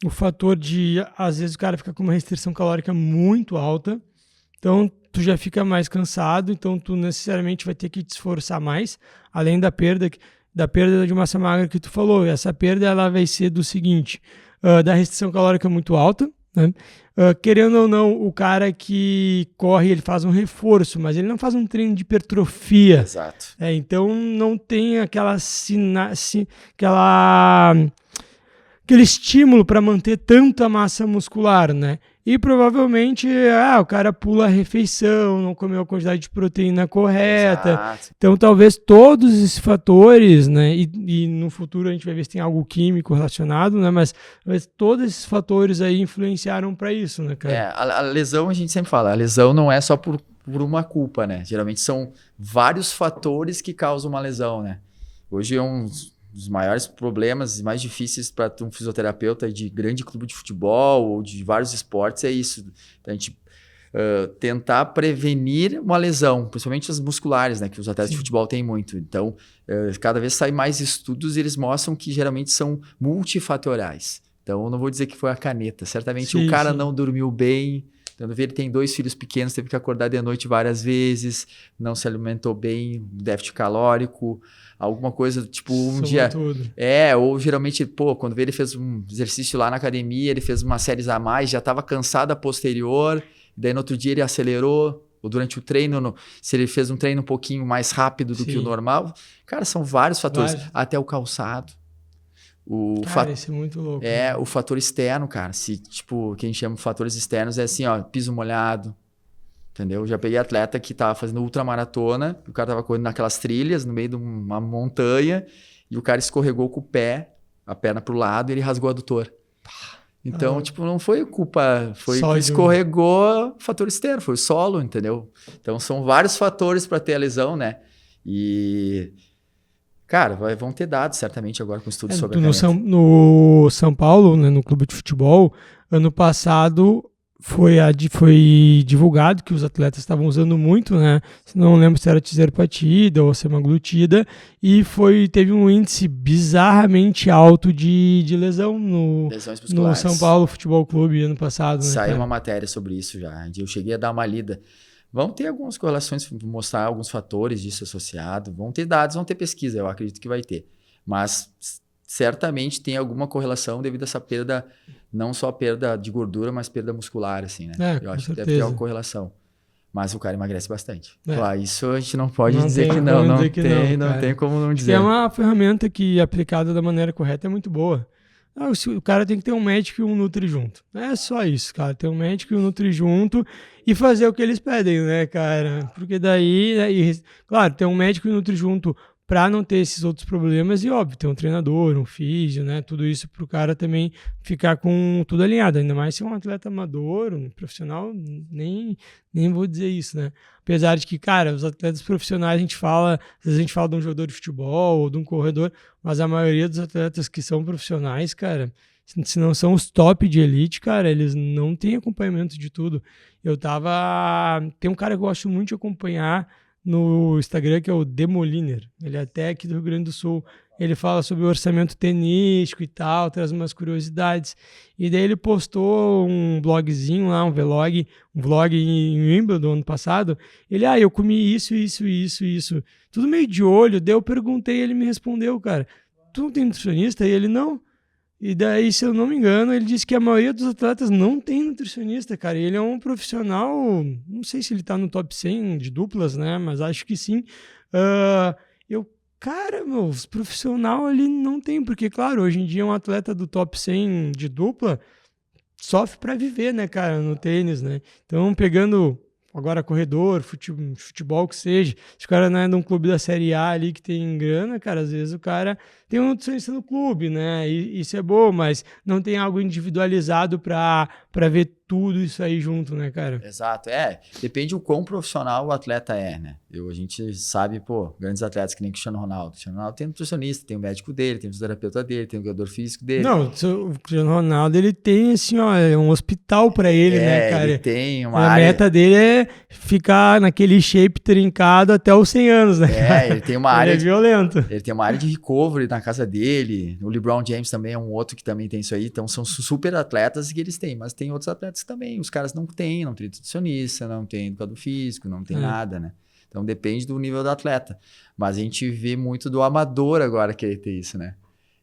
A: O fator de, às vezes, o cara fica com uma restrição calórica muito alta, então tu já fica mais cansado, então tu necessariamente vai ter que te esforçar mais, além da perda de massa magra que tu falou. Essa perda ela vai ser do seguinte, da restrição calórica muito alta, né? Querendo ou não, o cara que corre, ele faz um reforço, mas ele não faz um treino de hipertrofia.
B: Exato.
A: Então não tem aquele estímulo para manter tanta massa muscular, né? E provavelmente o cara pula a refeição, não comeu a quantidade de proteína correta.
B: Exato.
A: Então talvez todos esses fatores, né? E no futuro a gente vai ver se tem algo químico relacionado, né? Mas todos esses fatores aí influenciaram para isso, né, cara?
B: A lesão, a gente sempre fala, a lesão não é só por uma culpa, né? Geralmente são vários fatores que causam uma lesão, né? Hoje é um dos maiores problemas e mais difíceis para um fisioterapeuta de grande clube de futebol ou de vários esportes é isso. Então, a gente tentar prevenir uma lesão, principalmente as musculares, né, que os atletas de futebol têm muito. Então, cada vez saem mais estudos e eles mostram que geralmente são multifatoriais. Então, eu não vou dizer que foi a caneta. Certamente o cara não dormiu bem. Então, ele tem 2 filhos pequenos, teve que acordar de noite várias vezes, não se alimentou bem, déficit calórico, alguma coisa, tipo, dia...
A: Tudo.
B: Ou geralmente, quando ele fez um exercício lá na academia, ele fez umas séries a mais, já estava cansado a posterior, daí no outro dia ele acelerou, ou durante o treino, se ele fez um treino um pouquinho mais rápido do que o normal. Cara, são vários fatores, até o calçado.
A: Isso é muito louco.
B: O fator externo, cara. Se, tipo, que a gente chama de fatores externos é assim, ó, piso molhado. Entendeu? Já peguei atleta que tava fazendo ultramaratona, o cara tava correndo naquelas trilhas, no meio de uma montanha, e o cara escorregou com o pé, a perna pro lado, e ele rasgou o adutor. Então, não foi culpa, foi que escorregou fator externo, foi o solo, entendeu? Então, são vários fatores para ter a lesão, né? E... Cara, vão ter dados certamente agora com estudos sobre a caneta.
A: No São Paulo, né, no clube de futebol, ano passado foi divulgado que os atletas estavam usando muito, né? Não lembro se era tirzepatida ou semaglutida, e teve um índice bizarramente alto de lesão no São Paulo Futebol Clube ano passado.
B: Saiu uma matéria sobre isso já, eu cheguei a dar uma lida. Vão ter algumas correlações, mostrar alguns fatores disso associado, vão ter dados, vão ter pesquisa, eu acredito que vai ter. Mas certamente tem alguma correlação devido a essa perda, não só perda de gordura, mas perda muscular, assim, né? Eu acho que deve ter alguma correlação. Mas o cara emagrece bastante. Claro, isso a gente não pode dizer que não. Não tem como não dizer.
A: É uma ferramenta que, aplicada da maneira correta, é muito boa. O cara tem que ter um médico e um nutri junto. É só isso, cara. Ter um médico e um nutri junto e fazer o que eles pedem, né, cara? Porque daí, né, claro, ter um médico e um nutri junto para não ter esses outros problemas e, óbvio, ter um treinador, um físio, né? Tudo isso para o cara também ficar com tudo alinhado. Ainda mais se é um atleta amador, um profissional, nem vou dizer isso, né? Apesar de que, cara, os atletas profissionais, às vezes a gente fala de um jogador de futebol ou de um corredor, mas a maioria dos atletas que são profissionais, cara, se não são os top de elite, cara, eles não têm acompanhamento de tudo. Tem um cara que eu gosto muito de acompanhar no Instagram, que é o Demoliner. Ele é até aqui do Rio Grande do Sul. Ele fala sobre o orçamento tenístico e tal, traz umas curiosidades. E daí ele postou um blogzinho lá, um vlog em Wimbledon ano passado. Eu comi isso. Tudo meio de olho. Daí eu perguntei, ele me respondeu, cara, tu não tem nutricionista? E ele, não. E daí, se eu não me engano, ele disse que a maioria dos atletas não tem nutricionista, cara. E ele é um profissional, não sei se ele tá no top 100 de duplas, né? Mas acho que sim. Os profissional ali não tem, porque, claro, hoje em dia um atleta do top 100 de dupla sofre para viver, né, cara, no tênis, né? Então, pegando agora corredor, futebol que seja, se o cara não é de um clube da Série A ali que tem grana, cara, às vezes o cara tem um nutricionista no clube, né? E isso é bom, mas não tem algo individualizado para ver tudo isso aí junto, né, cara?
B: Exato, depende o quão profissional o atleta é, né? A gente sabe, grandes atletas que nem Cristiano Ronaldo. Cristiano Ronaldo tem nutricionista, tem o médico dele, tem o fisioterapeuta dele, tem o jogador físico dele.
A: Não, o Cristiano Ronaldo, ele tem, assim, ó, um hospital pra ele, né, cara?
B: Ele tem uma
A: área... A meta dele é ficar naquele shape trincado até os 100 anos, né?
B: Ele tem uma área...
A: Ele é violento.
B: Ele tem uma área de recovery na casa dele. O LeBron James também é um outro que também tem isso aí. Então, são super atletas que eles têm. Mas tem outros atletas que também. Os caras não têm nutricionista, não tem educador físico, não tem nada, né? Então, depende do nível do atleta. Mas a gente vê muito do amador agora querer ter isso, né?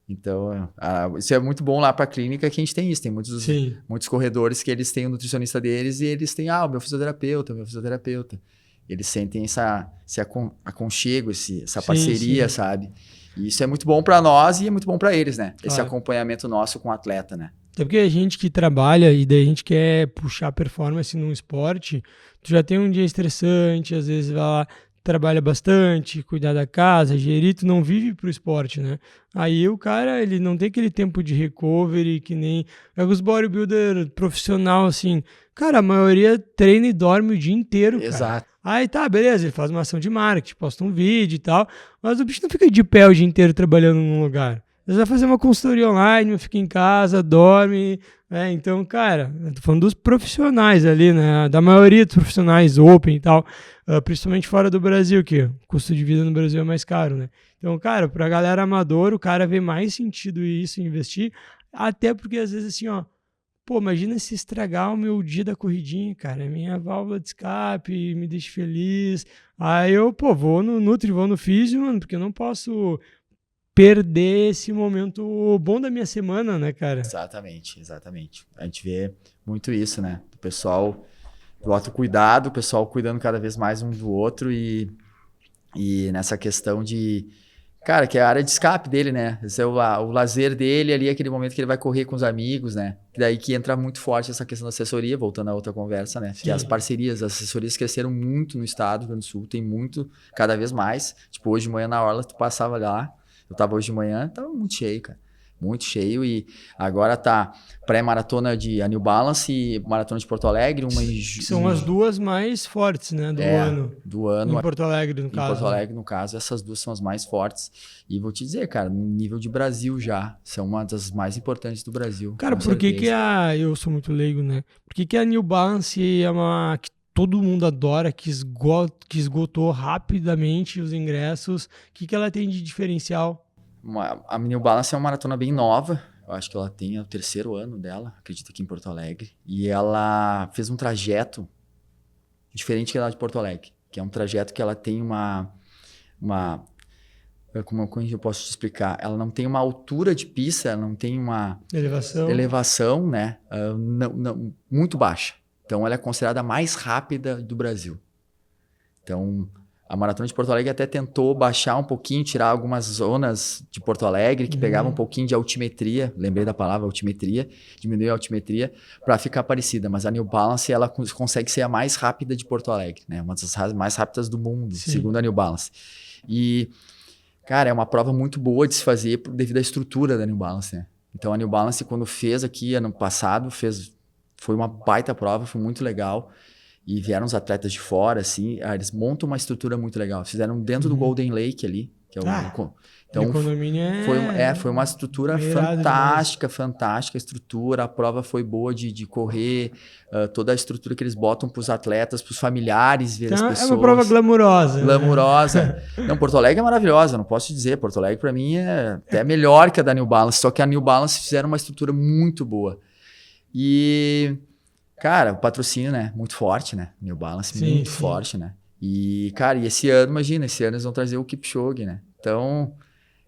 B: Então, isso é muito bom lá para a clínica que a gente tem isso. Tem muitos corredores que eles têm o nutricionista deles e eles têm, o meu fisioterapeuta. Eles sentem esse aconchego, essa parceria, sabe? E isso é muito bom para nós e é muito bom para eles, né? Esse acompanhamento nosso com o atleta, né?
A: Até porque a gente que trabalha e daí a gente quer puxar performance num esporte, tu já tem um dia estressante, às vezes vai lá, trabalha bastante, cuidar da casa, gerir, tu não vive pro esporte, né? Aí o cara, ele não tem aquele tempo de recovery que nem os bodybuilder profissional, assim. Cara, a maioria treina e dorme o dia inteiro, cara.
B: Exato.
A: Aí tá, beleza, ele faz uma ação de marketing, posta um vídeo e tal, mas o bicho não fica de pé o dia inteiro trabalhando num lugar. Às vezes vai fazer uma consultoria online, fica em casa, dorme, né? Então, cara, eu tô falando dos profissionais ali, né? Da maioria dos profissionais open e tal, principalmente fora do Brasil, que o custo de vida no Brasil é mais caro, né? Então, cara, pra galera amadora, o cara vê mais sentido isso, investir, até porque às vezes assim, imagina se estragar o meu dia da corridinha, cara, minha válvula de escape me deixa feliz, aí eu, vou no Nutri, vou no Físio, mano, porque eu não posso perder esse momento bom da minha semana, né, cara?
B: Exatamente. A gente vê muito isso, né? O pessoal do autocuidado, o pessoal cuidando cada vez mais um do outro e nessa questão de... Cara, que é a área de escape dele, né? Esse é o lazer dele ali, aquele momento que ele vai correr com os amigos, né? E daí que entra muito forte essa questão da assessoria, voltando à outra conversa, né? Sim. Que as parcerias, as assessorias cresceram muito no estado do Rio Grande do Sul, tem muito, cada vez mais. Tipo, hoje de manhã na orla, tu passava lá, eu tava hoje de manhã, tava muito cheio, cara. Muito cheio e agora tá pré-maratona de New Balance e maratona de Porto Alegre.
A: São as duas mais fortes, né,
B: do ano.
A: Em Porto Alegre, no caso.
B: Em Porto Alegre, no caso, essas duas são as mais fortes. E vou te dizer, cara, no nível de Brasil já, são uma das mais importantes do Brasil.
A: Cara, por que eu sou muito leigo, né? Por que a New Balance é uma... que todo mundo adora, que esgotou rapidamente os ingressos? O que ela tem de diferencial?
B: A New Balance é uma maratona bem nova, eu acho que ela tem o 3º ano dela, acredito aqui em Porto Alegre, e ela fez um trajeto diferente que ela de Porto Alegre, que é um trajeto que ela tem como eu posso te explicar, ela não tem uma altura de pista, ela não tem uma elevação, né, muito baixa, então ela é considerada a mais rápida do Brasil. Então, A Maratona de Porto Alegre até tentou baixar um pouquinho, tirar algumas zonas de Porto Alegre que pegavam um pouquinho de altimetria, lembrei da palavra altimetria, diminuir a altimetria para ficar parecida, mas a New Balance ela consegue ser a mais rápida de Porto Alegre, né? Uma das mais rápidas do mundo, segundo a New Balance. E, cara, é uma prova muito boa de se fazer devido à estrutura da New Balance, né? Então a New Balance, quando fez aqui ano passado, foi uma baita prova, foi muito legal. E vieram os atletas de fora, assim, eles montam uma estrutura muito legal. Fizeram dentro do Golden Lake ali, que é o... Então, foi uma estrutura fantástica, fantástica a estrutura. A prova foi boa de correr, toda a estrutura que eles botam para os atletas, para os familiares ver
A: então,
B: as pessoas.
A: É uma prova glamurosa.
B: Glamurosa. Não, Porto Alegre é maravilhosa, não posso te dizer. Porto Alegre, para mim, é até melhor que a da New Balance, só que a New Balance fizeram uma estrutura muito boa. E... Cara, o patrocínio, né? Muito forte, né? New Balance, muito forte, né? E, cara, esse ano, imagina, esse ano eles vão trazer o Kipchoge, né? Então,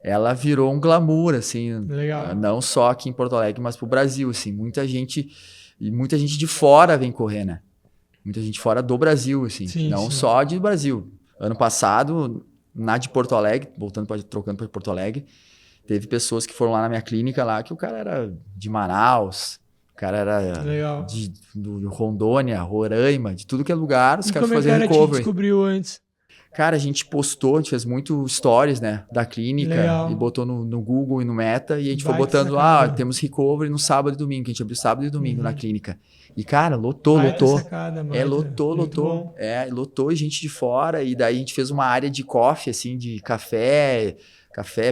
B: ela virou um glamour, assim.
A: Legal.
B: Não só aqui em Porto Alegre, mas pro Brasil, assim. Muita gente de fora vem correr, né? Muita gente fora do Brasil, assim. Não só de Brasil. Ano passado, na de Porto Alegre, trocando para Porto Alegre, teve pessoas que foram lá na minha clínica lá, que o cara era de Manaus... O cara era do Rondônia, Roraima, de tudo que é lugar, os caras faziam recovery. Como é que
A: descobriu antes?
B: Cara, a gente postou, a gente fez muito stories, né, da clínica e botou no Google e no Meta e a gente foi botando lá, temos recovery no sábado e domingo, que a gente abriu sábado e domingo na clínica. E, cara, lotou. Lotou gente de fora e daí a gente fez uma área de coffee, assim, de café,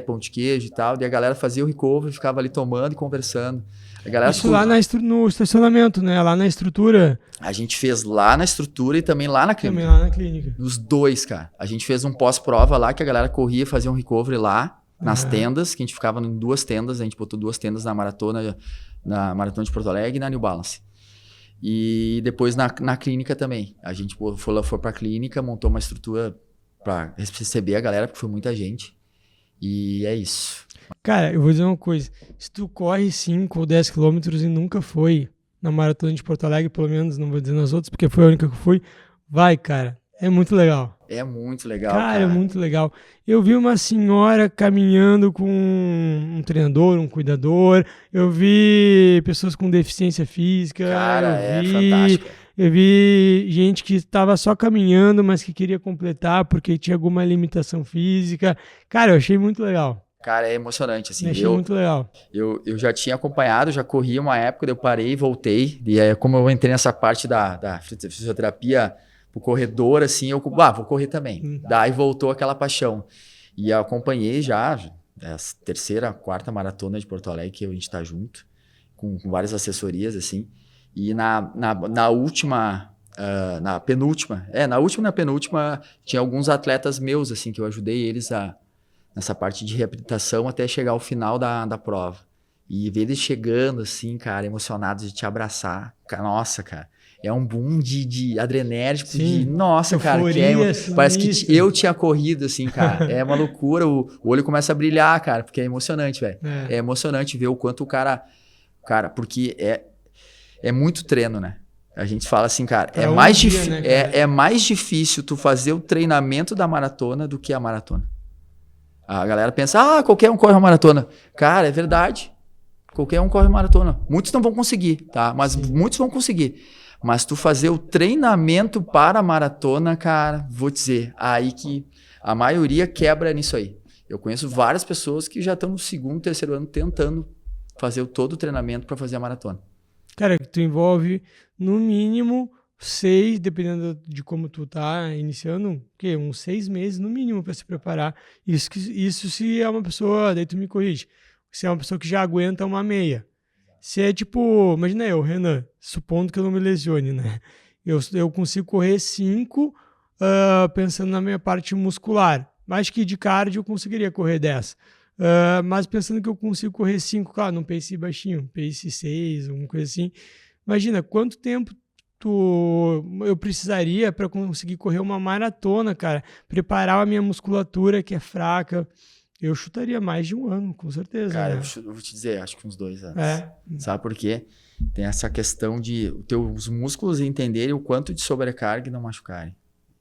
B: pão de queijo e tal, e a galera fazia o recovery, ficava ali tomando e conversando. A galera
A: isso lá no estacionamento, né? Lá na estrutura.
B: A gente fez lá na estrutura e também lá na clínica.
A: Também lá na clínica.
B: Nos dois, cara. A gente fez um pós-prova lá, que a galera corria, fazia um recovery lá, nas tendas, que a gente ficava em 2 tendas. A gente botou 2 tendas na maratona de Porto Alegre e na New Balance. E depois na clínica também. A gente foi pra clínica, montou uma estrutura pra receber a galera, porque foi muita gente. E é isso.
A: Cara, eu vou dizer uma coisa. Se tu corre 5 ou 10 quilômetros e nunca foi na Maratona de Porto Alegre, pelo menos, não vou dizer nas outras, porque foi a única que eu fui, vai, cara. É muito legal.
B: É muito legal,
A: cara. É muito legal. Eu vi uma senhora caminhando com um treinador, um cuidador. Eu vi pessoas com deficiência física.
B: Cara, fantástico.
A: Eu vi gente que estava só caminhando, mas que queria completar porque tinha alguma limitação física. Cara, eu achei muito legal.
B: Cara, é emocionante, assim.
A: Achei muito legal.
B: Eu já tinha acompanhado, já corri uma época, eu parei e voltei. E aí, como eu entrei nessa parte da fisioterapia pro corredor, assim, eu vou correr também. Daí voltou aquela paixão. E eu acompanhei já a 3ª, 4ª maratona de Porto Alegre, que a gente tá junto, com várias assessorias, assim. E na última... na penúltima, tinha alguns atletas meus, assim, que eu ajudei eles nessa parte de reabilitação até chegar ao final da prova. E ver eles chegando, assim, cara, emocionados de te abraçar. Nossa, cara, é um boom de adrenérgico, nossa, euforia, cara, parece que eu tinha corrido, assim, cara. É uma loucura, o olho começa a brilhar, cara, porque é emocionante, velho. É emocionante ver o quanto o cara, porque é muito treino, né? A gente fala assim, cara, é mais difícil tu fazer o treinamento da maratona do que a maratona. A galera pensa, qualquer um corre uma maratona. Cara, é verdade. Qualquer um corre uma maratona. Muitos não vão conseguir, tá? Mas muitos vão conseguir. Mas tu fazer o treinamento para a maratona, cara, vou dizer, aí que a maioria quebra nisso aí. Eu conheço várias pessoas que já estão no 2º, 3º ano tentando fazer todo o treinamento para fazer a maratona.
A: Cara, tu envolve no mínimo 6, dependendo de como tu tá iniciando, uns 6 meses no mínimo para se preparar. Isso se é uma pessoa, daí tu me corrige, se é uma pessoa que já aguenta uma meia. Se é tipo, imagina eu, Renan, supondo que eu não me lesione, né? Eu consigo correr 5 pensando na minha parte muscular. Acho que de cardio eu conseguiria correr 10. Mas pensando que eu consigo correr 5, claro, num pace baixinho, pace 6, alguma coisa assim. Imagina, quanto tempo eu precisaria para conseguir correr uma maratona, cara? Preparar a minha musculatura, que é fraca. Eu chutaria mais de 1 ano, com certeza.
B: Cara,
A: né?
B: eu vou te dizer, acho que uns 2 anos. Sabe por quê? Tem essa questão de os músculos entenderem o quanto de sobrecarga e não machucarem.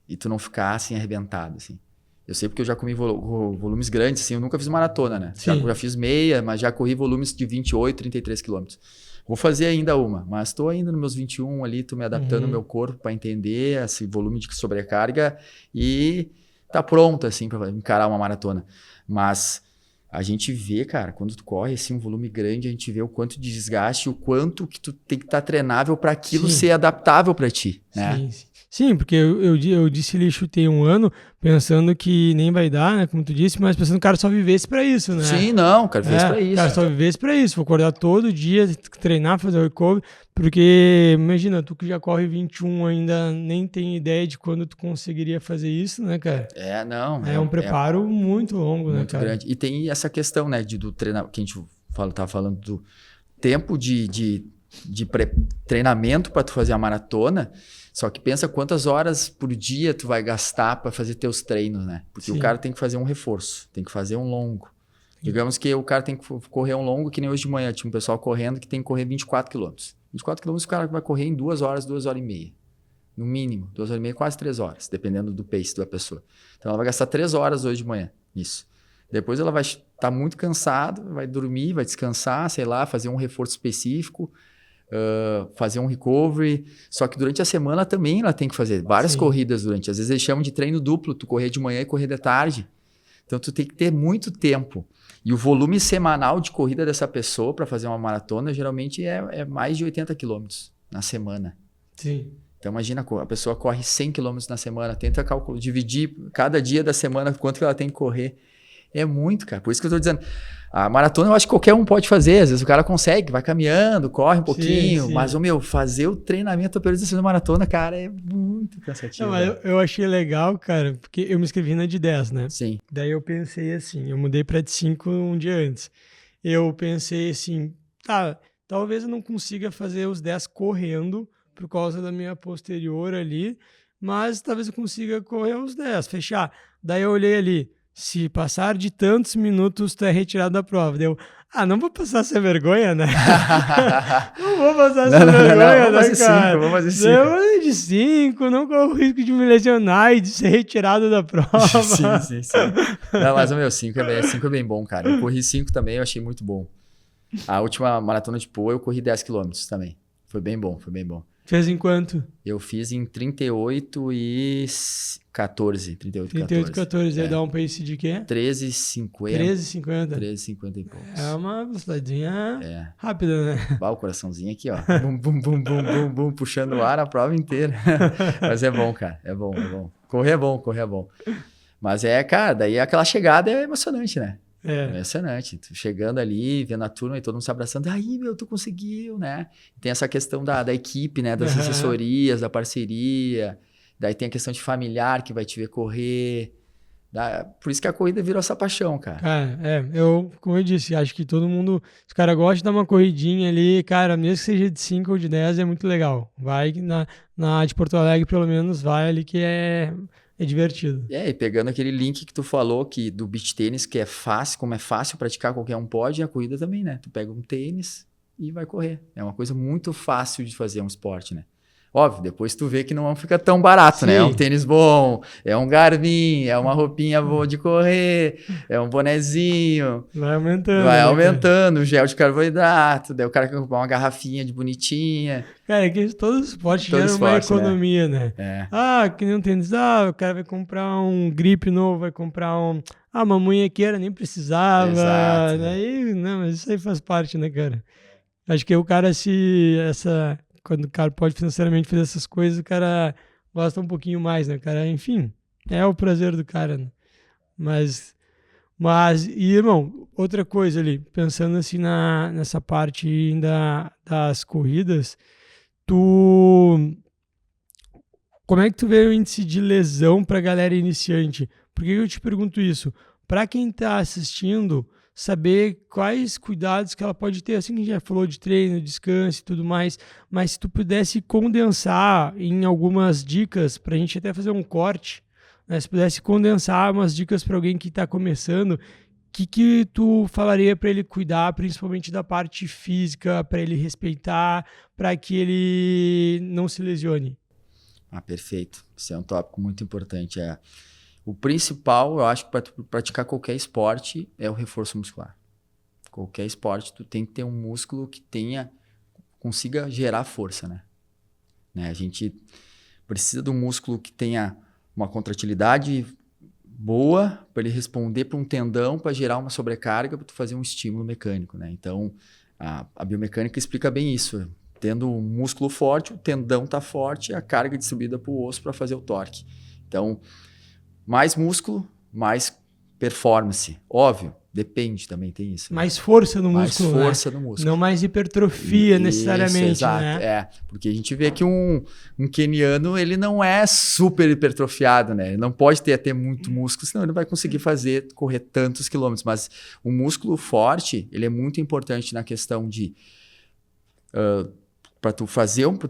B: E tu não ficar, assim, arrebentado, assim. Eu sei porque eu já comi volumes grandes, assim, eu nunca fiz maratona, né? Já fiz meia, mas já corri volumes de 28, 33 quilômetros. Vou fazer ainda uma, mas estou ainda nos meus 21 ali, tô me adaptando ao meu corpo para entender esse volume de sobrecarga e tá pronto, assim, para encarar uma maratona. Mas a gente vê, cara, quando tu corre, assim, um volume grande, a gente vê o quanto de desgaste, o quanto que tu tem que estar treinável para aquilo ser adaptável para ti, né?
A: Sim, sim. Sim, porque eu disse ali, chutei um ano, pensando que nem vai dar, né, como tu disse, mas pensando que o cara só vivesse pra isso, né?
B: Sim, não, o cara fez pra isso.
A: O cara só vivesse pra isso, vou acordar todo dia, treinar, fazer o recovery, porque imagina, tu que já corre 21 ainda nem tem ideia de quando tu conseguiria fazer isso, né, cara?
B: Não.
A: É um preparo muito longo, né, cara?
B: Muito grande. E tem essa questão, né, do treinamento, que a gente tá falando do tempo de treinamento para tu fazer a maratona. Só que pensa quantas horas por dia tu vai gastar para fazer teus treinos, né? Porque o cara tem que fazer um reforço, tem que fazer um longo. Digamos que o cara tem que correr um longo, que nem hoje de manhã. Tinha um pessoal correndo que tem que correr 24 quilômetros. 24 quilômetros o cara vai correr em 2 horas, 2 horas e meia. No mínimo, 2 horas e meia, quase 3 horas, dependendo do pace da pessoa. Então ela vai gastar 3 horas hoje de manhã nisso. Depois ela vai estar muito cansada, vai dormir, vai descansar, sei lá, fazer um reforço específico. Fazer um recovery, só que durante a semana também ela tem que fazer várias corridas durante, às vezes eles chamam de treino duplo, tu correr de manhã e correr de tarde, então tu tem que ter muito tempo, e o volume semanal de corrida dessa pessoa para fazer uma maratona geralmente é mais de 80 quilômetros na semana.
A: Sim.
B: Então imagina, a pessoa corre 100 quilômetros na semana, tenta dividir cada dia da semana quanto que ela tem que correr, é muito, cara, por isso que eu tô dizendo, a maratona eu acho que qualquer um pode fazer, às vezes o cara consegue, vai caminhando, corre um pouquinho, mas fazer o treinamento para periodização da maratona, cara, é muito cansativo.
A: Não, mas eu achei legal, cara, porque eu me inscrevi na de 10, né?
B: Sim.
A: Daí eu pensei assim, eu mudei para de 5 um dia antes. Eu pensei assim, talvez eu não consiga fazer os 10 correndo por causa da minha posterior ali, mas talvez eu consiga correr os 10, fechar. Daí eu olhei ali, se passar de tantos minutos, tu é retirado da prova. Daí eu, não vou passar essa vergonha, né? Não vou passar essa vergonha, né, cara?
B: Vamos fazer 5.
A: Eu falei de 5, não corro o risco de me lesionar e de ser retirado da prova.
B: Sim. Não, mas o meu 5 é bem bom, cara. Eu corri 5 também, eu achei muito bom. A última maratona de Poa, eu corri 10 quilômetros também. Foi bem bom.
A: Fez em quanto?
B: Eu fiz em 38 e 14.
A: 38 e 14. Aí dá um pace de quê?
B: 13,50. 13,50 e poucos.
A: É uma velocidade rápida, né?
B: O coraçãozinho aqui, ó. Bum, puxando o ar a prova inteira. Mas é bom, cara. É bom. Correr é bom. Mas cara, daí aquela chegada é emocionante, né? É emocionante. Tu chegando ali, vendo a turma e todo mundo se abraçando. Aí, tu conseguiu, né? Tem essa questão da equipe, né? Das assessorias, da parceria. Daí tem a questão de familiar que vai te ver correr. Por isso que a corrida virou essa paixão, cara.
A: Cara, como eu disse, acho que todo mundo, os caras gostam de dar uma corridinha ali, cara, mesmo que seja de 5 ou de 10, é muito legal. Vai na de Porto Alegre, pelo menos, vai ali que é divertido.
B: E pegando aquele link que tu falou que do beach tênis, que é fácil, como é fácil praticar, qualquer um pode, a corrida também, né? Tu pega um tênis e vai correr. É uma coisa muito fácil de fazer um esporte, né? Óbvio, depois tu vê que não fica tão barato, né? É um tênis bom, é um Garmin, é uma roupinha boa de correr, é um bonezinho.
A: Vai aumentando.
B: Vai aumentando, o gel de carboidrato, daí o cara quer comprar uma garrafinha de bonitinha.
A: Cara, é que todo esporte gera uma economia, né? Que nem um tênis, o cara vai comprar um grip novo, vai comprar uma munhequeira, nem precisava.
B: Exato.
A: Daí, não, mas isso aí faz parte, né, cara? Acho que o cara quando o cara pode financeiramente fazer essas coisas, o cara gosta um pouquinho mais, né, cara? Enfim, é o prazer do cara, né? Mas, irmão, outra coisa ali, pensando assim nessa parte ainda das corridas, como é que tu vê o índice de lesão pra galera iniciante? Por que eu te pergunto isso? Pra quem tá assistindo, saber quais cuidados que ela pode ter, assim que a gente já falou de treino, descanso e tudo mais, mas se tu pudesse condensar em algumas dicas, pra gente até fazer um corte, né? Se pudesse condensar umas dicas para alguém que está começando, o que tu falaria para ele cuidar, principalmente da parte física, para ele respeitar, para que ele não se lesione?
B: Perfeito. Isso é um tópico muito importante. O principal, eu acho que para praticar qualquer esporte é o reforço muscular. Qualquer esporte, tu tem que ter um músculo que consiga gerar força, né? A gente precisa de um músculo que tenha uma contratilidade boa para ele responder para um tendão para gerar uma sobrecarga para tu fazer um estímulo mecânico, né? Então, a biomecânica explica bem isso. Tendo um músculo forte, o tendão está forte, a carga é distribuída para o osso para fazer o torque. Então, mais músculo, mais performance. Óbvio, depende também, tem isso.
A: Mais força no
B: mais
A: músculo,
B: força no músculo.
A: Não mais hipertrofia necessariamente,
B: exato,
A: né?
B: Porque a gente vê que um queniano, ele não é super hipertrofiado, né? Ele não pode ter muito músculo, senão ele não vai conseguir correr tantos quilômetros. Mas o músculo forte, ele é muito importante na questão de... para tu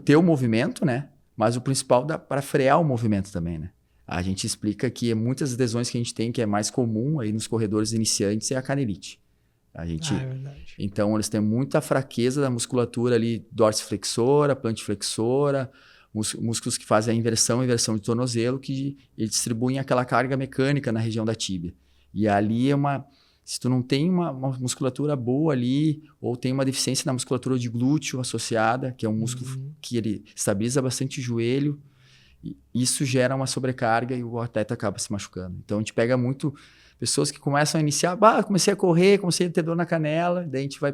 B: ter o movimento, né? Mas o principal para frear o movimento também, né? A gente explica que muitas lesões que a gente tem, que é mais comum aí nos corredores iniciantes, é a canelite. É
A: verdade.
B: Então, eles têm muita fraqueza da musculatura ali, dorsiflexora, plantiflexora, músculos que fazem a inversão de tornozelo, que eles distribuem aquela carga mecânica na região da tíbia. E ali se tu não tem uma musculatura boa ali, ou tem uma deficiência na musculatura de glúteo associada, que é um músculo que ele estabiliza bastante o joelho, isso gera uma sobrecarga e o atleta acaba se machucando. Então, a gente pega muito pessoas que começam a iniciar, comecei a correr, comecei a ter dor na canela, daí a gente vai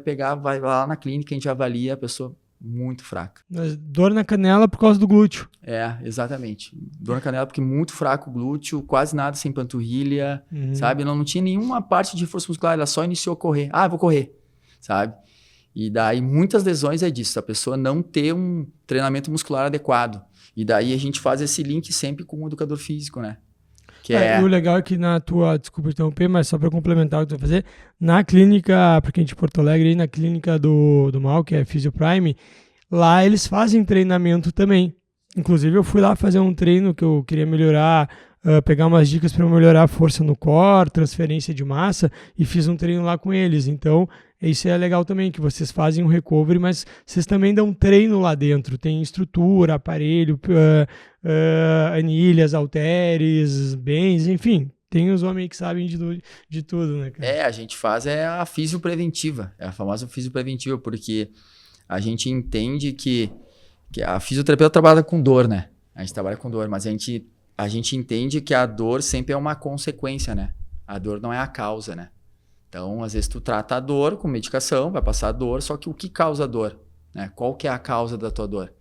B: lá na clínica, a gente avalia a pessoa muito fraca.
A: Mas dor na canela por causa do glúteo.
B: Exatamente. Dor na canela porque muito fraco o glúteo, quase nada sem panturrilha, sabe? Não tinha nenhuma parte de reforço muscular, ela só iniciou a correr. Vou correr, sabe? E daí muitas lesões é disso, a pessoa não ter um treinamento muscular adequado. E daí a gente faz esse link sempre com o educador físico, né?
A: O legal é que desculpa interromper, mas só para complementar o que tu vai fazer, na clínica, porque a gente de Porto Alegre, na clínica do Mal, que é Physio Prime, lá eles fazem treinamento também. Inclusive eu fui lá fazer um treino que eu queria melhorar, pegar umas dicas para melhorar a força no core, transferência de massa, e fiz um treino lá com eles. Então, isso é legal também, que vocês fazem um recovery, mas vocês também dão treino lá dentro. Tem estrutura, aparelho, anilhas, halteres, bens, enfim. Tem os homens que sabem de tudo, né, cara?
B: A gente faz a fisiopreventiva, a famosa fisiopreventiva, porque a gente entende que a fisioterapia trabalha com dor, né? A gente trabalha com dor, mas a gente entende que a dor sempre é uma consequência, né? A dor não é a causa, né? Então, às vezes tu trata a dor com medicação, vai passar a dor, só que o que causa a dor? Né? Qual que é a causa da tua dor?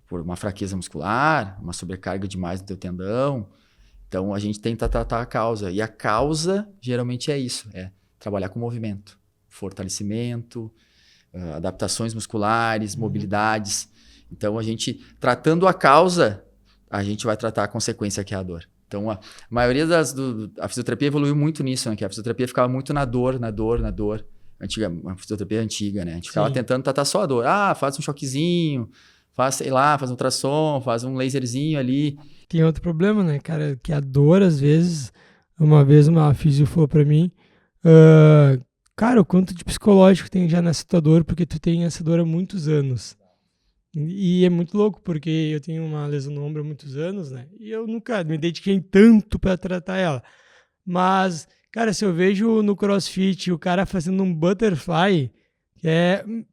B: Por uma fraqueza muscular, uma sobrecarga demais no teu tendão. Então, a gente tenta tratar a causa. E a causa, geralmente, é isso. É trabalhar com movimento, fortalecimento, adaptações musculares, mobilidades. Então, a gente, tratando a causa, a gente vai tratar a consequência, que é a dor. Então, a maioria a fisioterapia evoluiu muito nisso, né? Que a fisioterapia ficava muito na dor. Uma fisioterapia antiga, né? A gente ficava tentando tratar só a dor. Faz um choquezinho, faz um ultrassom, faz um laserzinho ali.
A: Tem outro problema, né, cara? Que a dor, às vezes, uma vez uma fisio falou pra mim, cara, o quanto de psicológico tem já nessa tua dor, porque tu tem essa dor há muitos anos. E é muito louco, porque eu tenho uma lesão no ombro há muitos anos, né? E eu nunca me dediquei tanto para tratar ela. Mas, cara, se eu vejo no CrossFit o cara fazendo um butterfly,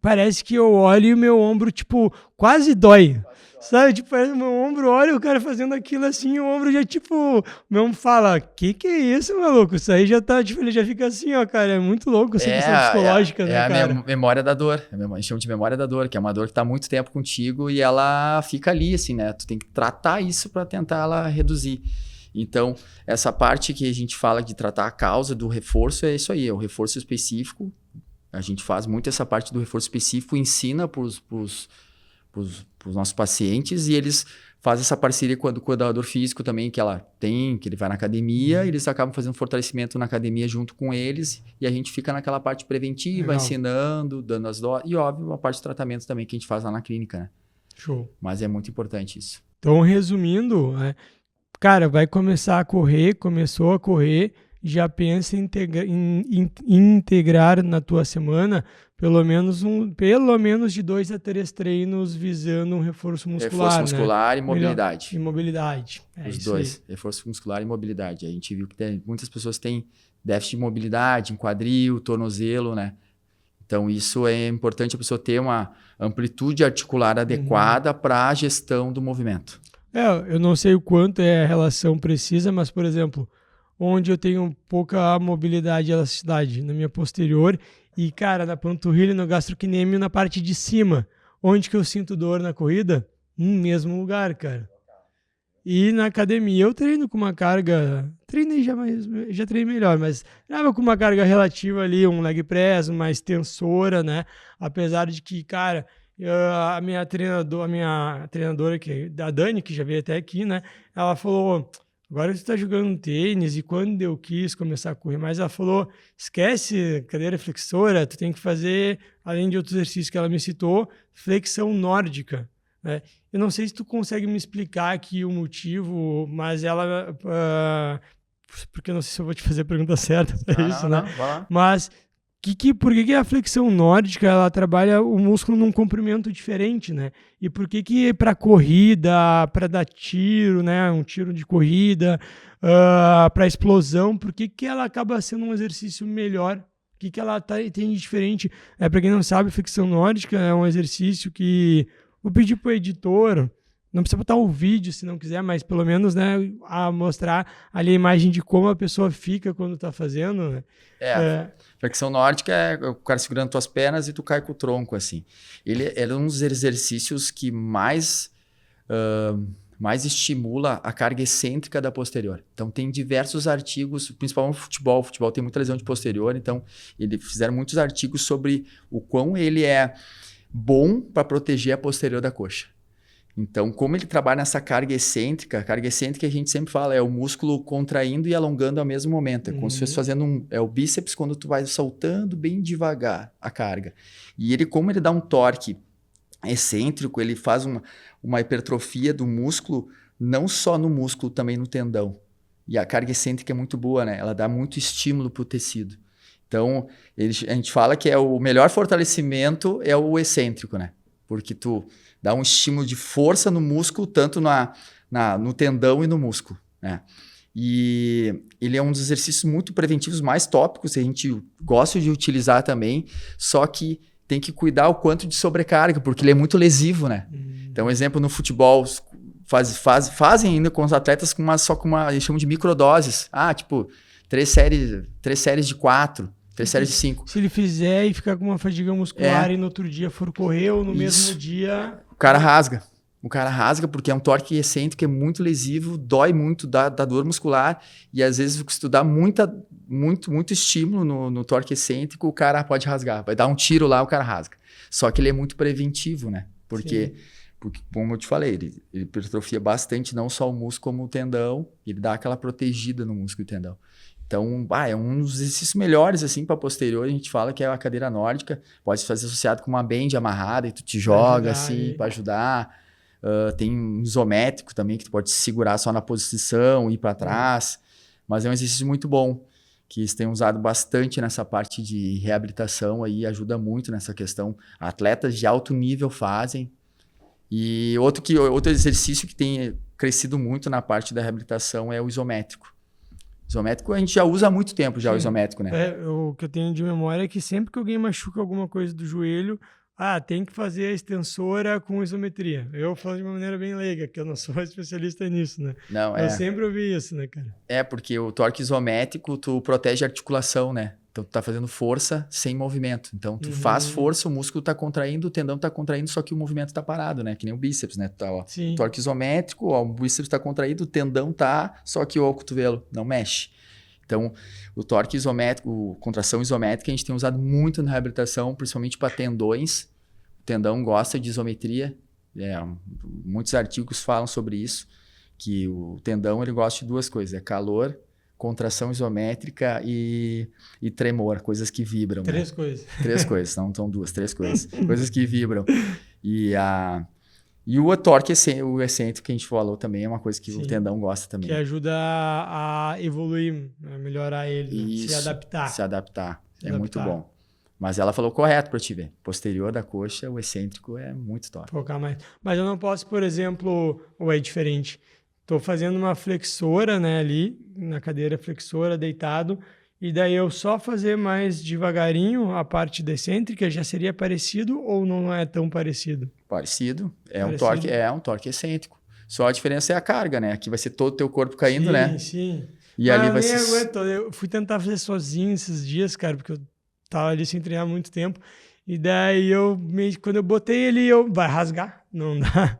A: parece que eu olho e o meu ombro, tipo, quase dói. Sabe? Tipo, parece o meu ombro, olha o cara fazendo aquilo assim, o ombro já, tipo, o meu ombro fala, que é isso, maluco? Isso aí já tá, tipo, ele já fica assim, ó, cara, é muito louco essa questão psicológica, né, cara? É
B: a memória da dor, a gente chama de memória da dor, que é uma dor que tá muito tempo contigo e ela fica ali, assim, né? Tu tem que tratar isso para tentar ela reduzir. Então, essa parte que a gente fala de tratar a causa do reforço é isso aí, é o reforço específico. A gente faz muito essa parte do reforço específico, ensina pros nossos pacientes, e eles fazem essa parceria com o cuidador físico também, que ela tem, que ele vai na academia, e eles acabam fazendo fortalecimento na academia junto com eles, e a gente fica naquela parte preventiva, ensinando, dando as doses, e óbvio, a parte de tratamento também que a gente faz lá na clínica, né?
A: Show.
B: Mas é muito importante isso.
A: Então, resumindo, cara, vai começar a correr, começou a correr, já pensa em integrar na tua semana pelo menos de 2 a 3 treinos visando um reforço muscular.
B: Reforço muscular,
A: né?
B: E mobilidade.
A: E mobilidade.
B: Os dois, reforço muscular e mobilidade. A gente viu que muitas pessoas têm déficit de mobilidade em quadril, tornozelo, né? Então, isso é importante a pessoa ter uma amplitude articular adequada para a gestão do movimento.
A: Eu não sei o quanto é a relação precisa, mas, por exemplo, onde eu tenho pouca mobilidade e elasticidade na minha posterior e, cara, na panturrilha e no gastrocnêmio na parte de cima, onde que eu sinto dor na corrida? No mesmo lugar, cara. E na academia eu treino com uma carga, já treinei melhor, mas treinava com uma carga relativa ali, um leg press, uma extensora, né? Apesar de que, cara, a minha treinadora, a Dani, que já veio até aqui, né? Ela falou, agora tu tá jogando tênis, e quando eu quis começar a correr mais, ela falou, esquece cadeira flexora, tu tem que fazer, além de outros exercícios que ela me citou, flexão nórdica. Né? Eu não sei se tu consegue me explicar aqui o motivo, mas ela... porque eu não sei se eu vou te fazer a pergunta certa para isso, né?
B: Não, vai lá.
A: Mas por que a flexão nórdica ela trabalha o músculo num comprimento diferente, né? E por que para corrida, para dar tiro, né? Um tiro de corrida, para explosão, por que ela acaba sendo um exercício melhor? O que ela tem de diferente? Para quem não sabe, flexão nórdica é um exercício que... Vou pedir para o editor, não precisa botar o vídeo se não quiser, mas pelo menos, né, a mostrar ali a imagem de como a pessoa fica quando está fazendo. Né?
B: Flexão nórdica é o cara segurando tuas pernas e tu cai com o tronco, assim. Ele é um dos exercícios que mais estimula a carga excêntrica da posterior. Então, tem diversos artigos, principalmente no futebol. O futebol tem muita lesão de posterior, então, eles fizeram muitos artigos sobre o quão ele é bom para proteger a posterior da coxa. Então, como ele trabalha nessa carga excêntrica a gente sempre fala, é o músculo contraindo e alongando ao mesmo momento. É como se estivesse fazendo é o bíceps quando tu vai soltando bem devagar a carga. E ele, como ele dá um torque excêntrico, ele faz uma hipertrofia do músculo, não só no músculo, também no tendão. E a carga excêntrica é muito boa, né? Ela dá muito estímulo para o tecido. Então, a gente fala que o melhor fortalecimento é o excêntrico, né? Porque tu dá um estímulo de força no músculo, tanto no tendão e no músculo, né? E ele é um dos exercícios muito preventivos, mais tópicos, que a gente gosta de utilizar também, só que tem que cuidar o quanto de sobrecarga, porque ele é muito lesivo, né? Então, exemplo, no futebol, fazem ainda com os atletas eles chamam de microdoses. Tipo, 3 séries de 4, 3 séries de 5.
A: Se ele fizer e ficar com uma fadiga muscular e no outro dia for correr ou no mesmo dia...
B: O cara rasga. O cara rasga porque é um torque excêntrico, é muito lesivo, dói muito, dá dor muscular. E às vezes, se tu dá muito estímulo no torque excêntrico, o cara pode rasgar. Vai dar um tiro lá, o cara rasga. Só que ele é muito preventivo, né? Porque, como eu te falei, ele hipertrofia bastante, não só o músculo como o tendão. Ele dá aquela protegida no músculo e tendão. Então, é um dos exercícios melhores, assim, para posterior. A gente fala que é a cadeira nórdica. Pode fazer associado com uma band amarrada e tu te joga, assim, para ajudar. Tem um isométrico também, que tu pode segurar só na posição, ir para trás. Mas é um exercício muito bom, que eles têm usado bastante nessa parte de reabilitação aí, ajuda muito nessa questão. Atletas de alto nível fazem. E outro exercício que tem crescido muito na parte da reabilitação é o isométrico. Isométrico a gente já usa há muito tempo o isométrico, né?
A: O que eu tenho de memória é que sempre que alguém machuca alguma coisa do joelho, tem que fazer a extensora com isometria. Eu falo de uma maneira bem leiga, que eu não sou especialista nisso, né? Eu sempre ouvi isso, né, cara? Porque
B: o torque isométrico, tu protege a articulação, né? Então, tu tá fazendo força sem movimento. Então, tu faz força, o músculo tá contraindo, o tendão tá contraindo, só que o movimento tá parado, né? Que nem o bíceps, né? Torque isométrico, o bíceps tá contraído, o tendão tá, só que o cotovelo não mexe. Então, o torque isométrico, contração isométrica, a gente tem usado muito na reabilitação, principalmente para tendões. O tendão gosta de isometria. Muitos artigos falam sobre isso, que o tendão ele gosta de 2 coisas, calor, contração isométrica e tremor, coisas que vibram.
A: 3 coisas.
B: 3 coisas, não são 2, 3 coisas. Coisas que vibram. E E o torque, o excêntrico que a gente falou também é uma coisa que
A: Sim.
B: o tendão gosta também.
A: Que ajuda a evoluir, a melhorar ele,
B: Isso,
A: se adaptar.
B: Se adaptar. É
A: adaptar.
B: muito bom. Mas ela falou correto pra te ver. Posterior da coxa, o excêntrico é muito top.
A: Focar mais. Mas eu não posso, por exemplo, ou é diferente. Tô fazendo uma flexora, né, ali, na cadeira flexora, deitado, e daí eu só fazer mais devagarinho a parte da excêntrica já seria parecido ou não é tão parecido?
B: Parecido.
A: Parecido.
B: Um torque excêntrico. Só a diferença é a carga, né? Aqui vai ser todo o teu corpo caindo,
A: sim,
B: né?
A: Sim.
B: E
A: Mas
B: ali
A: eu
B: vai
A: nem
B: ser.
A: aguento. Eu fui tentar fazer sozinho esses dias, cara, porque eu tava ali sem treinar há muito tempo. E daí quando eu botei ele, vai rasgar? Não dá.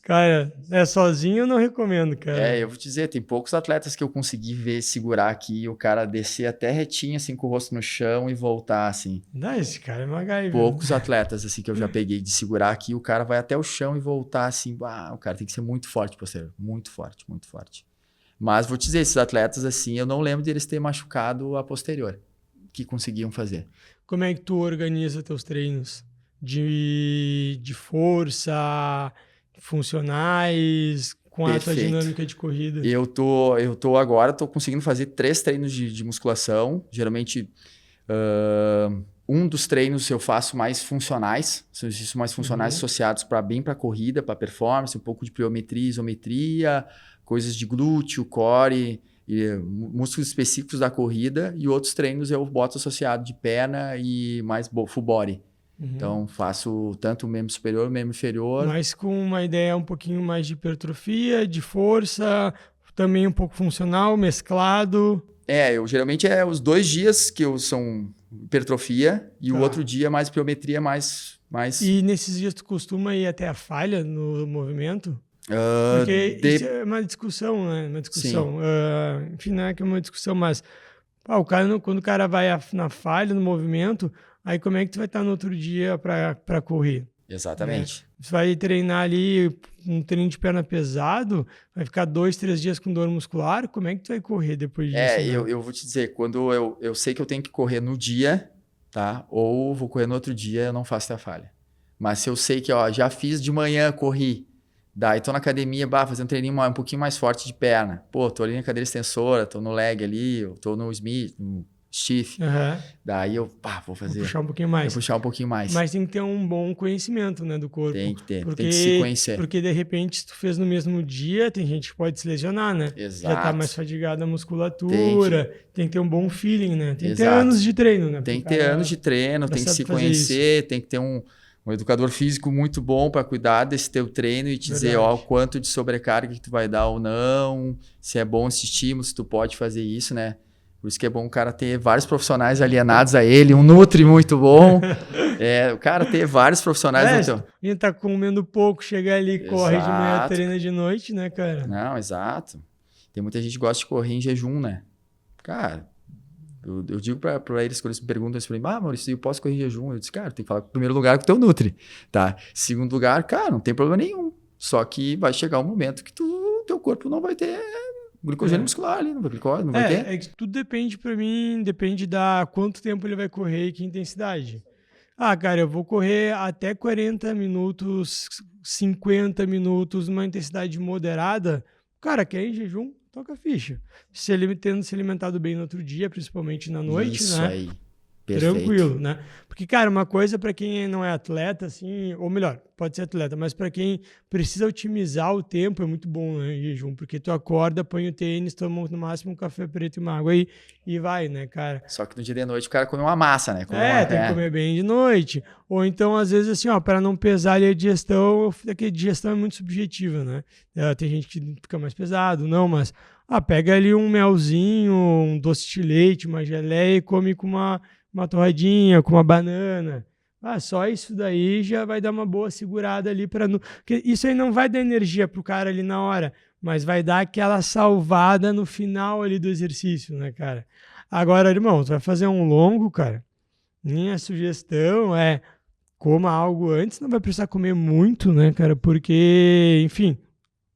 A: Cara, sozinho eu não recomendo, cara.
B: Eu vou te dizer, tem poucos atletas que eu consegui ver segurar aqui, o cara descer até retinho, assim, com o rosto no chão e voltar, assim.
A: Dá, esse cara é MacGyver.
B: Poucos atletas, assim, que eu já peguei de segurar aqui, o cara vai até o chão e voltar, assim. O cara tem que ser muito forte, posterior. Muito forte, muito forte. Mas vou te dizer, esses atletas, assim, eu não lembro deles ter machucado a posterior, que conseguiam fazer.
A: Como é que tu organiza teus treinos? De força, funcionais, com a tua dinâmica de corrida?
B: Eu tô conseguindo fazer 3 treinos de musculação. Geralmente, um dos treinos eu faço mais funcionais, são exercícios mais funcionais associados bem para corrida, para performance, um pouco de pliometria, isometria, coisas de glúteo, core, músculos específicos da corrida, e outros treinos eu boto associado de perna e mais full body. Então, faço tanto o membro superior, o membro inferior.
A: Mas com uma ideia um pouquinho mais de hipertrofia, de força, também um pouco funcional, mesclado.
B: Eu geralmente os 2 dias que são hipertrofia e o outro dia mais pliometria, mais...
A: E nesses dias tu costuma ir até a falha no movimento? Porque isso é uma discussão, né? Uma discussão. Enfim, não é que é uma discussão, mas quando o cara vai na falha, no movimento, aí como é que tu vai estar no outro dia para correr?
B: Exatamente.
A: Você vai treinar ali um treino de perna pesado, vai ficar 2, 3 dias com dor muscular, como é que tu vai correr depois disso?
B: Eu vou te dizer, quando eu sei que eu tenho que correr no dia, tá? Ou vou correr no outro dia, eu não faço a falha. Mas se eu sei que, já fiz de manhã, corri, daí tô na academia, fazendo um treininho um pouquinho mais forte de perna. Pô, tô ali na cadeira extensora, tô no leg ali, eu tô no Smith, no stiff. Daí eu, vou fazer.
A: Vou puxar um pouquinho mais.
B: Vou puxar um pouquinho mais.
A: Mas tem que ter um bom conhecimento, né, do corpo.
B: Tem que ter, tem que se conhecer.
A: Porque de repente, se tu fez no mesmo dia, tem gente que pode se lesionar, né?
B: Exato.
A: Já tá mais fadigada a musculatura, tem que ter um bom feeling, né? Tem que ter
B: Exato.
A: anos de treino, né?
B: Tem que ter anos de treino, tem que se conhecer, tem que ter um educador físico muito bom para cuidar desse teu treino e te dizer, o quanto de sobrecarga que tu vai dar ou não, se é bom esse estímulo, se tu pode fazer isso, né? Por isso que é bom o cara ter vários profissionais alienados a ele, um nutri muito bom. O cara ter vários profissionais.
A: A gente tá comendo pouco, chega ali, corre de manhã, treina de noite, né, cara?
B: Não, exato. Tem muita gente que gosta de correr em jejum, né? Cara, eu digo pra eles, quando eles me perguntam isso pra mim, Maurício, eu posso correr em jejum? Eu disse, cara, tem que falar em primeiro lugar com o teu nutri, tá? Segundo lugar, cara, não tem problema nenhum. Só que vai chegar um momento que teu corpo não vai ter glicogênio muscular ali, não vai ter.
A: É que tudo depende pra mim, depende da quanto tempo ele vai correr e que intensidade. Cara, eu vou correr até 40 minutos, 50 minutos, uma intensidade moderada. Cara, quer em jejum? Toca a ficha. Tendo se alimentado bem no outro dia, principalmente na noite,
B: isso
A: né?
B: Aí. Perfeito.
A: Tranquilo, né? Porque, cara, uma coisa para quem não é atleta, assim, ou melhor, pode ser atleta, mas para quem precisa otimizar o tempo, é muito bom, né, em jejum, porque tu acorda, põe o tênis, toma no máximo um café preto e uma água e vai, né, cara?
B: Só que no dia de noite o cara come uma massa, né?
A: Tem que comer bem de noite. Ou então, às vezes, assim, para não pesar ali a digestão, porque a digestão é muito subjetiva, né? Tem gente que fica mais pesado, não, mas pega ali um melzinho, um doce de leite, uma geleia e come com uma torradinha, com uma banana. Só isso daí já vai dar uma boa segurada ali porque isso aí não vai dar energia pro cara ali na hora, mas vai dar aquela salvada no final ali do exercício, né, cara? Agora, irmão, tu vai fazer um longo, cara, minha sugestão é coma algo antes, não vai precisar comer muito, né, cara? Porque, enfim,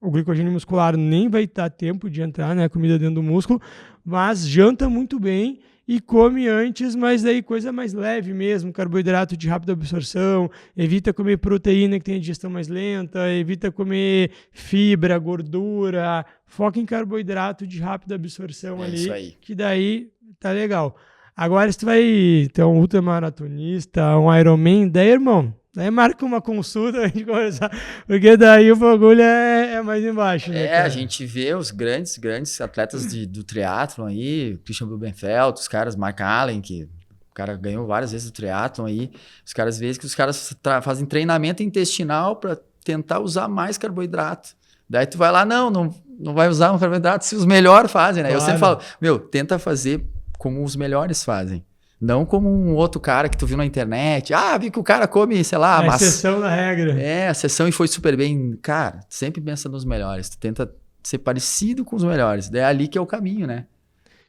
A: o glicogênio muscular nem vai dar tempo de entrar, né, a comida dentro do músculo, mas janta muito bem e come antes, mas aí coisa mais leve mesmo, carboidrato de rápida absorção, evita comer proteína que tem a digestão mais lenta, evita comer fibra, gordura, foca em carboidrato de rápida absorção ali,
B: isso aí.
A: que daí tá legal. Agora, se tu vai ter um ultramaratonista, um Ironman, daí, irmão, daí marca uma consulta a gente conversar, porque daí o bagulho é mais embaixo, né, cara?
B: A gente vê os grandes atletas do triatlon aí, Christian Blumenfeld, os caras, Mark Allen, que o cara ganhou várias vezes o triatlon aí, os caras veem que os caras fazem treinamento intestinal para tentar usar mais carboidrato. Daí tu vai lá, não vai usar um carboidrato se os melhores fazem, né? Claro. Eu sempre falo, tenta fazer como os melhores fazem. Não como um outro cara que tu viu na internet. Vi que o cara come, sei lá...
A: exceção da regra.
B: Exceção e foi super bem. Cara, sempre pensa nos melhores. Tu tenta ser parecido com os melhores. É ali que é o caminho, né?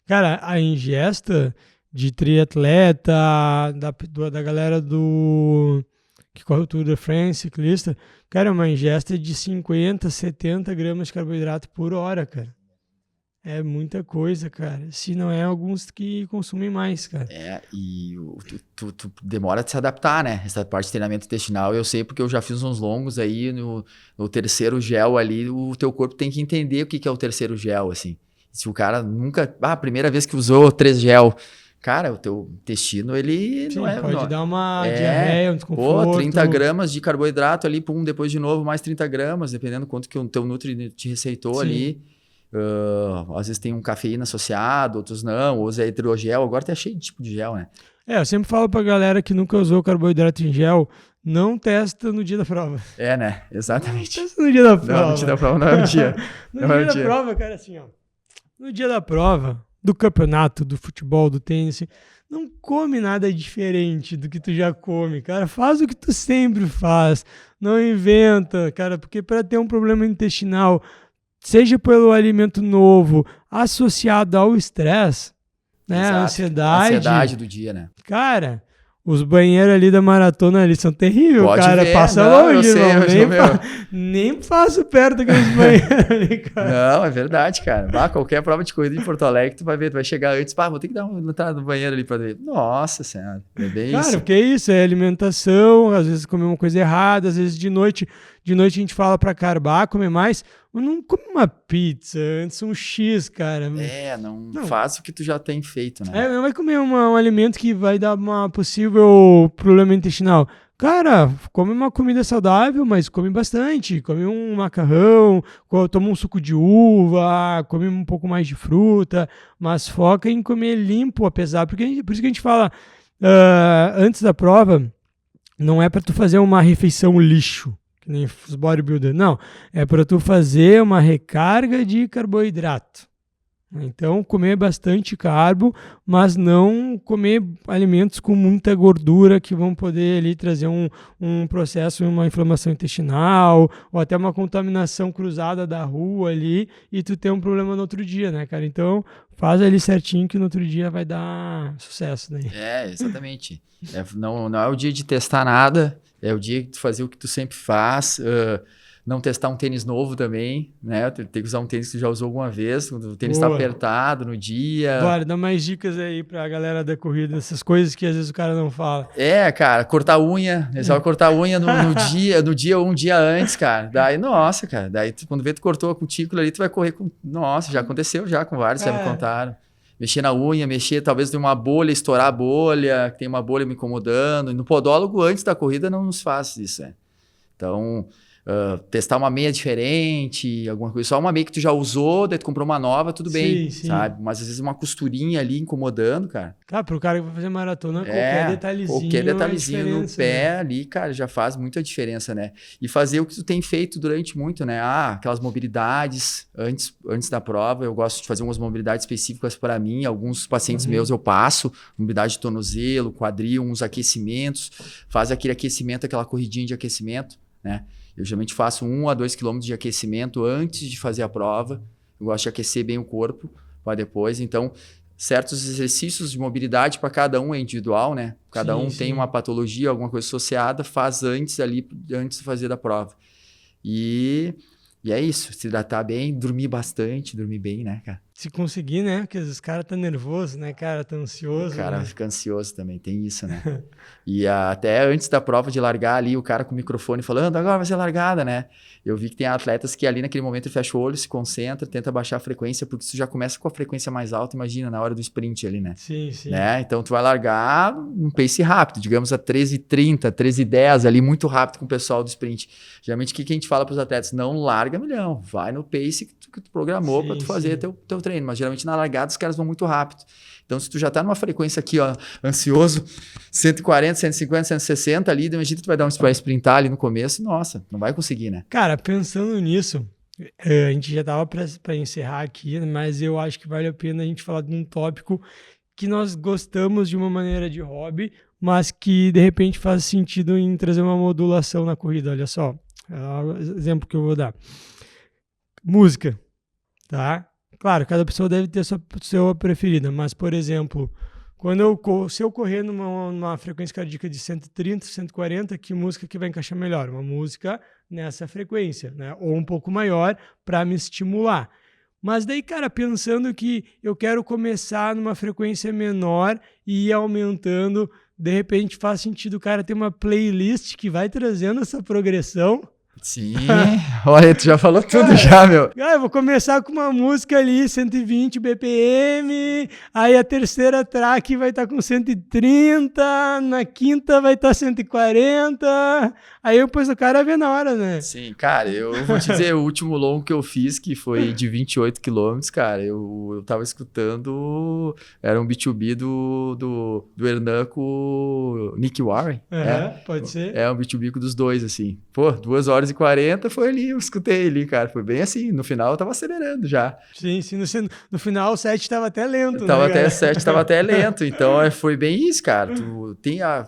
A: Cara, a ingesta de triatleta, da galera que corre o Tour de France, ciclista, cara, é uma ingesta de 50, 70 gramas de carboidrato por hora, cara. É muita coisa, cara. Se não é alguns que consumem mais, cara.
B: E tu demora a se adaptar, né? Essa parte de treinamento intestinal, eu sei porque eu já fiz uns longos aí no terceiro gel ali, o teu corpo tem que entender o que é o terceiro gel, assim. Se o cara nunca... a primeira vez que usou 3 gel, cara, o teu intestino, ele
A: Sim, pode dar uma diarreia, um desconforto.
B: 30 gramas de carboidrato ali, depois de novo mais 30 gramas, dependendo quanto que o teu nutri te receitou ali. Às vezes tem um cafeína associado, outros não, usa hidrogel, agora tá cheio de tipo de gel, né?
A: Eu sempre falo pra galera que nunca usou carboidrato em gel, não testa no dia da prova.
B: Né? Exatamente.
A: Não testa no dia da prova.
B: Não, no dia da prova não é o dia.
A: No dia da prova, cara, assim, ó. No dia da prova, do campeonato, do futebol, do tênis, não come nada diferente do que tu já come, cara. Faz o que tu sempre faz. Não inventa, cara, porque para ter um problema intestinal, seja pelo alimento novo, associado ao estresse, né? A ansiedade
B: do dia, né?
A: Cara, os banheiros ali da maratona ali são terríveis,
B: pode
A: cara.
B: Ver,
A: passa
B: não,
A: longe, irmão.
B: Nem
A: nem passo perto daqueles banheiros ali, cara.
B: Não, é verdade, cara. Qualquer prova de corrida em Porto Alegre, tu vai ver, tu vai chegar antes, vou ter que dar uma entrada no banheiro ali pra ver. Nossa senhora, é bem
A: cara,
B: isso.
A: Porque é isso, é alimentação, às vezes comer uma coisa errada, às vezes de noite a gente fala pra carbar, comer mais. Não come uma pizza antes, um X, cara.
B: Não faz o que tu já tem feito, né?
A: Não vai comer um alimento que vai dar uma possível problema intestinal. Cara, come uma comida saudável, mas come bastante. Come um macarrão, toma um suco de uva, come um pouco mais de fruta, mas foca em comer limpo, apesar. Por isso que a gente fala, antes da prova, não é para tu fazer uma refeição lixo, que nem os bodybuilders. Não, é para tu fazer uma recarga de carboidrato. Então, comer bastante carbo, mas não comer alimentos com muita gordura que vão poder ali trazer um processo, uma inflamação intestinal ou até uma contaminação cruzada da rua ali e tu ter um problema no outro dia, né, cara? Então, faz ali certinho que no outro dia vai dar sucesso, né?
B: Exatamente. Não é o dia de testar nada, é o dia de tu fazer o que tu sempre faz, não testar um tênis novo também, né? Tem que usar um tênis que tu já usou alguma vez, quando o tênis está apertado no dia.
A: Bora, dá mais dicas aí pra galera da corrida, essas coisas que às vezes o cara não fala.
B: Cara, cortar unha, é só cortar unha no dia ou um dia antes, cara. Daí, nossa, cara, daí quando vê tu cortou a cutícula ali, tu vai correr com... Nossa, já aconteceu já com vários, já me contaram. Mexer na unha, talvez tem uma bolha, estourar a bolha, tem uma bolha me incomodando. E no podólogo, antes da corrida, não nos faz isso, né? Então... testar uma meia diferente, alguma coisa, só uma meia que tu já usou, daí tu comprou uma nova, tudo bem, sabe? Mas às vezes uma costurinha ali incomodando, cara.
A: Cara, pro cara que vai fazer maratona, qualquer detalhezinho
B: no pé ali, cara, já faz muita diferença, né? E fazer o que tu tem feito durante muito, né? Aquelas mobilidades antes da prova, eu gosto de fazer umas mobilidades específicas para mim, alguns pacientes meus eu passo, mobilidade de tornozelo, quadril, uns aquecimentos, faz aquele aquecimento, aquela corridinha de aquecimento, né? Eu geralmente faço 1 a 2 quilômetros de aquecimento antes de fazer a prova. Eu gosto de aquecer bem o corpo para depois. Então, certos exercícios de mobilidade para cada um é individual, né? Cada um tem uma patologia, alguma coisa associada, faz antes de fazer da prova. E é isso, se hidratar bem, dormir bastante, dormir bem, né, cara?
A: Se conseguir, né? Porque os caras tá nervoso, né, cara? Tá ansioso.
B: O cara
A: né?
B: fica ansioso também, tem isso, né? E até antes da prova de largar ali, o cara com o microfone falando, agora vai ser largada, né? Eu vi que tem atletas que ali naquele momento fecha o olho, se concentra, tenta baixar a frequência, porque se tu já começa com a frequência mais alta, imagina, na hora do sprint ali, né?
A: Sim.
B: Né? Então tu vai largar um pace rápido, digamos a 13h30, 13h10 ali, muito rápido com o pessoal do sprint. Geralmente o que a gente fala para os atletas? Não larga milhão, vai no pace que tu programou para tu fazer teu treino, mas geralmente na largada os caras vão muito rápido. Então se tu já tá numa frequência aqui, ó, ansioso, 140, 150, 160 ali, imagina que tu vai sprintar ali no começo, nossa, não vai conseguir, né?
A: Cara, pensando nisso, a gente já tava para encerrar aqui, mas eu acho que vale a pena a gente falar de um tópico que nós gostamos de uma maneira de hobby, mas que de repente faz sentido em trazer uma modulação na corrida. Olha só, exemplo que eu vou dar. Música, tá? Claro, cada pessoa deve ter sua preferida, mas, por exemplo, se eu correr numa frequência cardíaca de 130, 140, que música que vai encaixar melhor? Uma música nessa frequência, né? Ou um pouco maior para me estimular. Mas daí, cara, pensando que eu quero começar numa frequência menor e ir aumentando, de repente faz sentido o cara ter uma playlist que vai trazendo essa progressão.
B: Sim, olha, tu já falou tudo já, meu.
A: Cara, eu vou começar com uma música ali, 120 BPM, aí a terceira track vai estar com 130, na quinta vai estar 140, aí depois o cara vê na hora, né?
B: Sim, cara, eu vou te dizer, o último longo que eu fiz, que foi de 28 quilômetros, cara, eu tava escutando, era um B2B do Hernan com o Nick Warren.
A: Pode ser.
B: É um B2B dos dois, assim. Pô, 2h40 foi ali, eu escutei ali, cara, foi bem assim, no final eu tava acelerando já.
A: Sim, no final o set tava até lento,
B: tava
A: né,
B: até o set tava até lento, então foi bem isso, cara.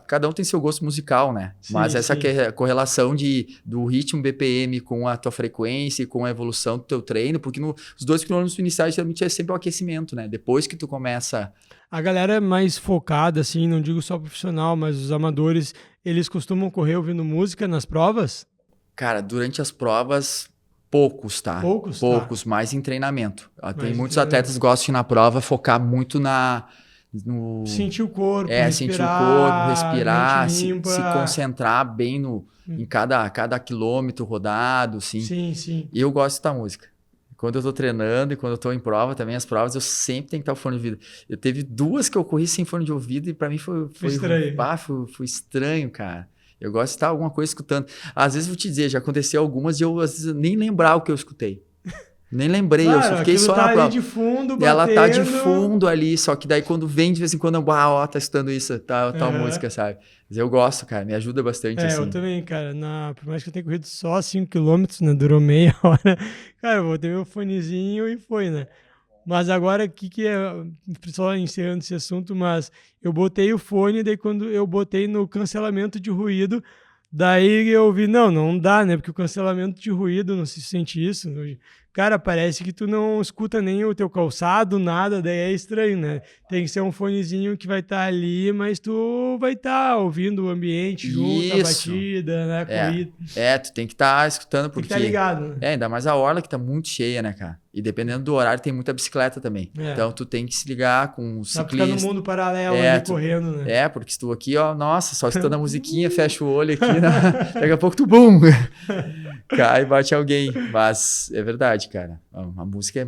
B: Cada um tem seu gosto musical, né?
A: Sim,
B: mas essa
A: sim.
B: correlação do ritmo BPM com a tua frequência e com a evolução do teu treino, porque os 2 quilômetros iniciais geralmente é sempre o aquecimento, né? Depois que tu começa...
A: A galera é mais focada, assim, não digo só profissional, mas os amadores, eles costumam correr ouvindo música nas provas?
B: Cara, durante as provas, poucos, tá? Poucos, mais em treinamento. Tem muitos atletas que gostam de ir na prova focar muito no...
A: Sentir o corpo,
B: sentir o corpo, respirar, se concentrar bem em cada quilômetro rodado, assim.
A: Sim.
B: E eu gosto de escutar música. Quando eu tô treinando e quando eu tô em prova também, as provas, eu sempre tenho que estar com fone de ouvido. Eu teve 2 que eu corri sem fone de ouvido e pra mim foi
A: estranho.
B: Foi estranho, cara. Eu gosto de estar alguma coisa escutando. Às vezes, vou te dizer, já aconteceu algumas e eu às vezes nem lembrar o que eu escutei. Nem lembrei, eu só fiquei só na prova.
A: De fundo, batendo.
B: Ela tá de fundo ali, só que daí quando vem de vez em quando, tá escutando isso, tal música, sabe? Mas eu gosto, cara, me ajuda bastante, assim.
A: Eu também, cara, por mais que eu tenha corrido só 5 km, né, durou meia hora, cara, eu botei meu fonezinho e foi, né? Mas agora, o que é, só encerrando esse assunto, mas eu botei o fone, daí quando eu botei no cancelamento de ruído, daí eu vi, não dá, né? Porque o cancelamento de ruído, não se sente isso. Cara, parece que tu não escuta nem o teu calçado, nada, daí é estranho, né? Tem que ser um fonezinho que vai estar ali, mas tu vai estar ouvindo o ambiente junto, a batida, né? A corrida.
B: Tu tem que estar escutando, porque...
A: Tem que estar ligado, né?
B: Ainda mais a orla que tá muito cheia, né, cara? E dependendo do horário, tem muita bicicleta também. Então, tu tem que se ligar com o ciclista.
A: Dá pra ficar no mundo paralelo ali, correndo, né?
B: Porque se tu aqui, ó, nossa, só escutando a musiquinha, fecha o olho aqui, né? Daqui a pouco tu, bum! Cai e bate alguém. Mas é verdade, cara. A música é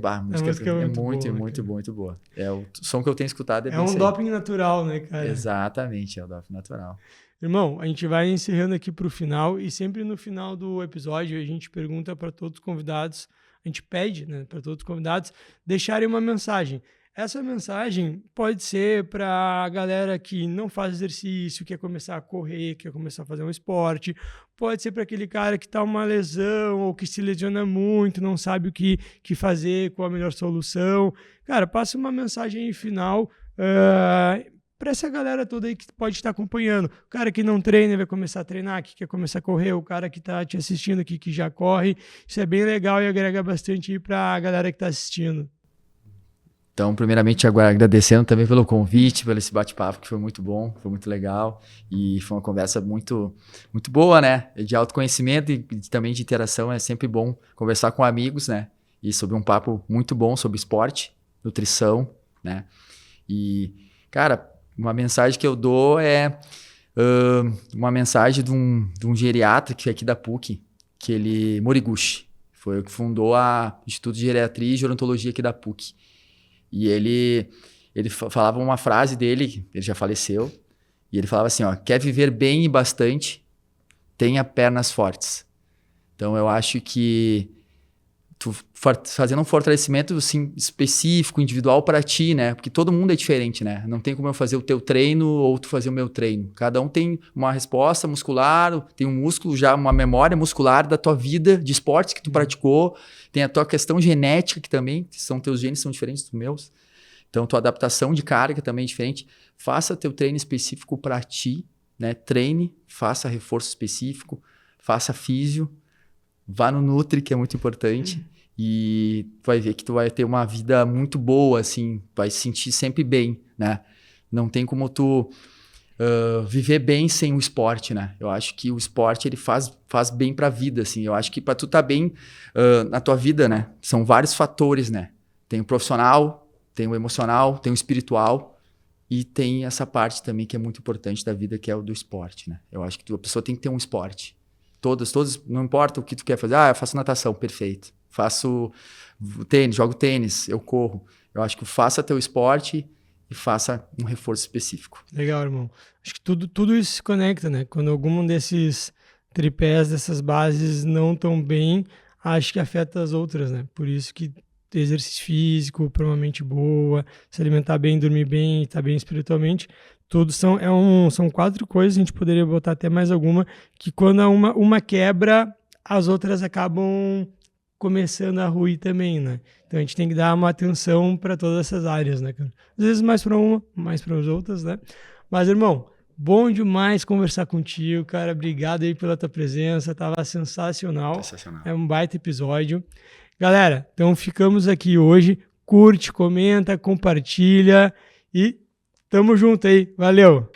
B: muito boa. É o som que eu tenho escutado.
A: É um doping natural, né, cara?
B: Exatamente, é o doping natural.
A: Irmão, a gente vai encerrando aqui pro final e sempre no final do episódio a gente pergunta para todos os convidados, a gente pede, né, para todos os convidados deixarem uma mensagem. Essa mensagem pode ser para a galera que não faz exercício, quer começar a correr, quer começar a fazer um esporte. Pode ser para aquele cara que está uma lesão ou que se lesiona muito, não sabe o que fazer, qual a melhor solução. Cara, passa uma mensagem aí final para essa galera toda aí que pode estar acompanhando. O cara que não treina vai começar a treinar, que quer começar a correr, o cara que está te assistindo aqui que já corre. Isso é bem legal e agrega bastante para a galera que está assistindo.
B: Então, primeiramente, agradecendo também pelo convite, pelo esse bate-papo, que foi muito bom, foi muito legal. E foi uma conversa muito, muito boa, né? De autoconhecimento e também de interação. É sempre bom conversar com amigos, né? E sobre um papo muito bom sobre esporte. nutrição, né? E, cara, uma mensagem que eu dou é uma mensagem de um geriatra que é aqui da PUC, Moriguchi, foi o que fundou o Instituto de Geriatria e Gerontologia aqui da PUC. E ele falava uma frase dele, ele já faleceu, e ele falava assim, ó, quer viver bem e bastante, tenha pernas fortes. Então eu acho que tu fazendo um fortalecimento assim, específico, individual para ti, né? Porque todo mundo é diferente, né? Não tem como eu fazer o teu treino ou tu fazer o meu treino. Cada um tem uma resposta muscular, tem um músculo já, uma memória muscular da tua vida, de esportes que tu praticou. Tem a tua questão genética que também, teus genes são diferentes dos meus. Então, tua adaptação de carga também é diferente. Faça teu treino específico para ti, né? Treine, faça reforço específico, faça físio, vá no Nutri, que é muito importante. E tu vai ver que tu vai ter uma vida muito boa, assim, vai se sentir sempre bem, né? Não tem como tu viver bem sem o esporte, né? Eu acho que o esporte, ele faz bem pra vida, assim. Eu acho que pra tu tá bem na tua vida, né? São vários fatores, né? Tem o profissional, tem o emocional, tem o espiritual e tem essa parte também que é muito importante da vida, que é o do esporte, né? Eu acho que a pessoa tem que ter um esporte. Todos, não importa o que tu quer fazer. Eu faço natação, perfeito. Faço tênis, jogo tênis, eu corro. Eu acho que faça teu esporte e faça um reforço específico.
A: Legal, irmão. Acho que tudo isso se conecta, né? Quando algum desses tripés, dessas bases não estão bem, acho que afeta as outras, né? Por isso que exercício físico, para uma mente boa, se alimentar bem, dormir bem, estar bem espiritualmente, tudo são 4 coisas, a gente poderia botar até mais alguma, que quando uma quebra, as outras acabam começando a ruir também, né? Então a gente tem que dar uma atenção para todas essas áreas, né, cara? Às vezes mais para uma, mais para as outras, né? Mas, irmão, bom demais conversar contigo, cara. Obrigado aí pela tua presença, tava sensacional. É um baita episódio. Galera, então ficamos aqui hoje. Curte, comenta, compartilha e tamo junto aí. Valeu!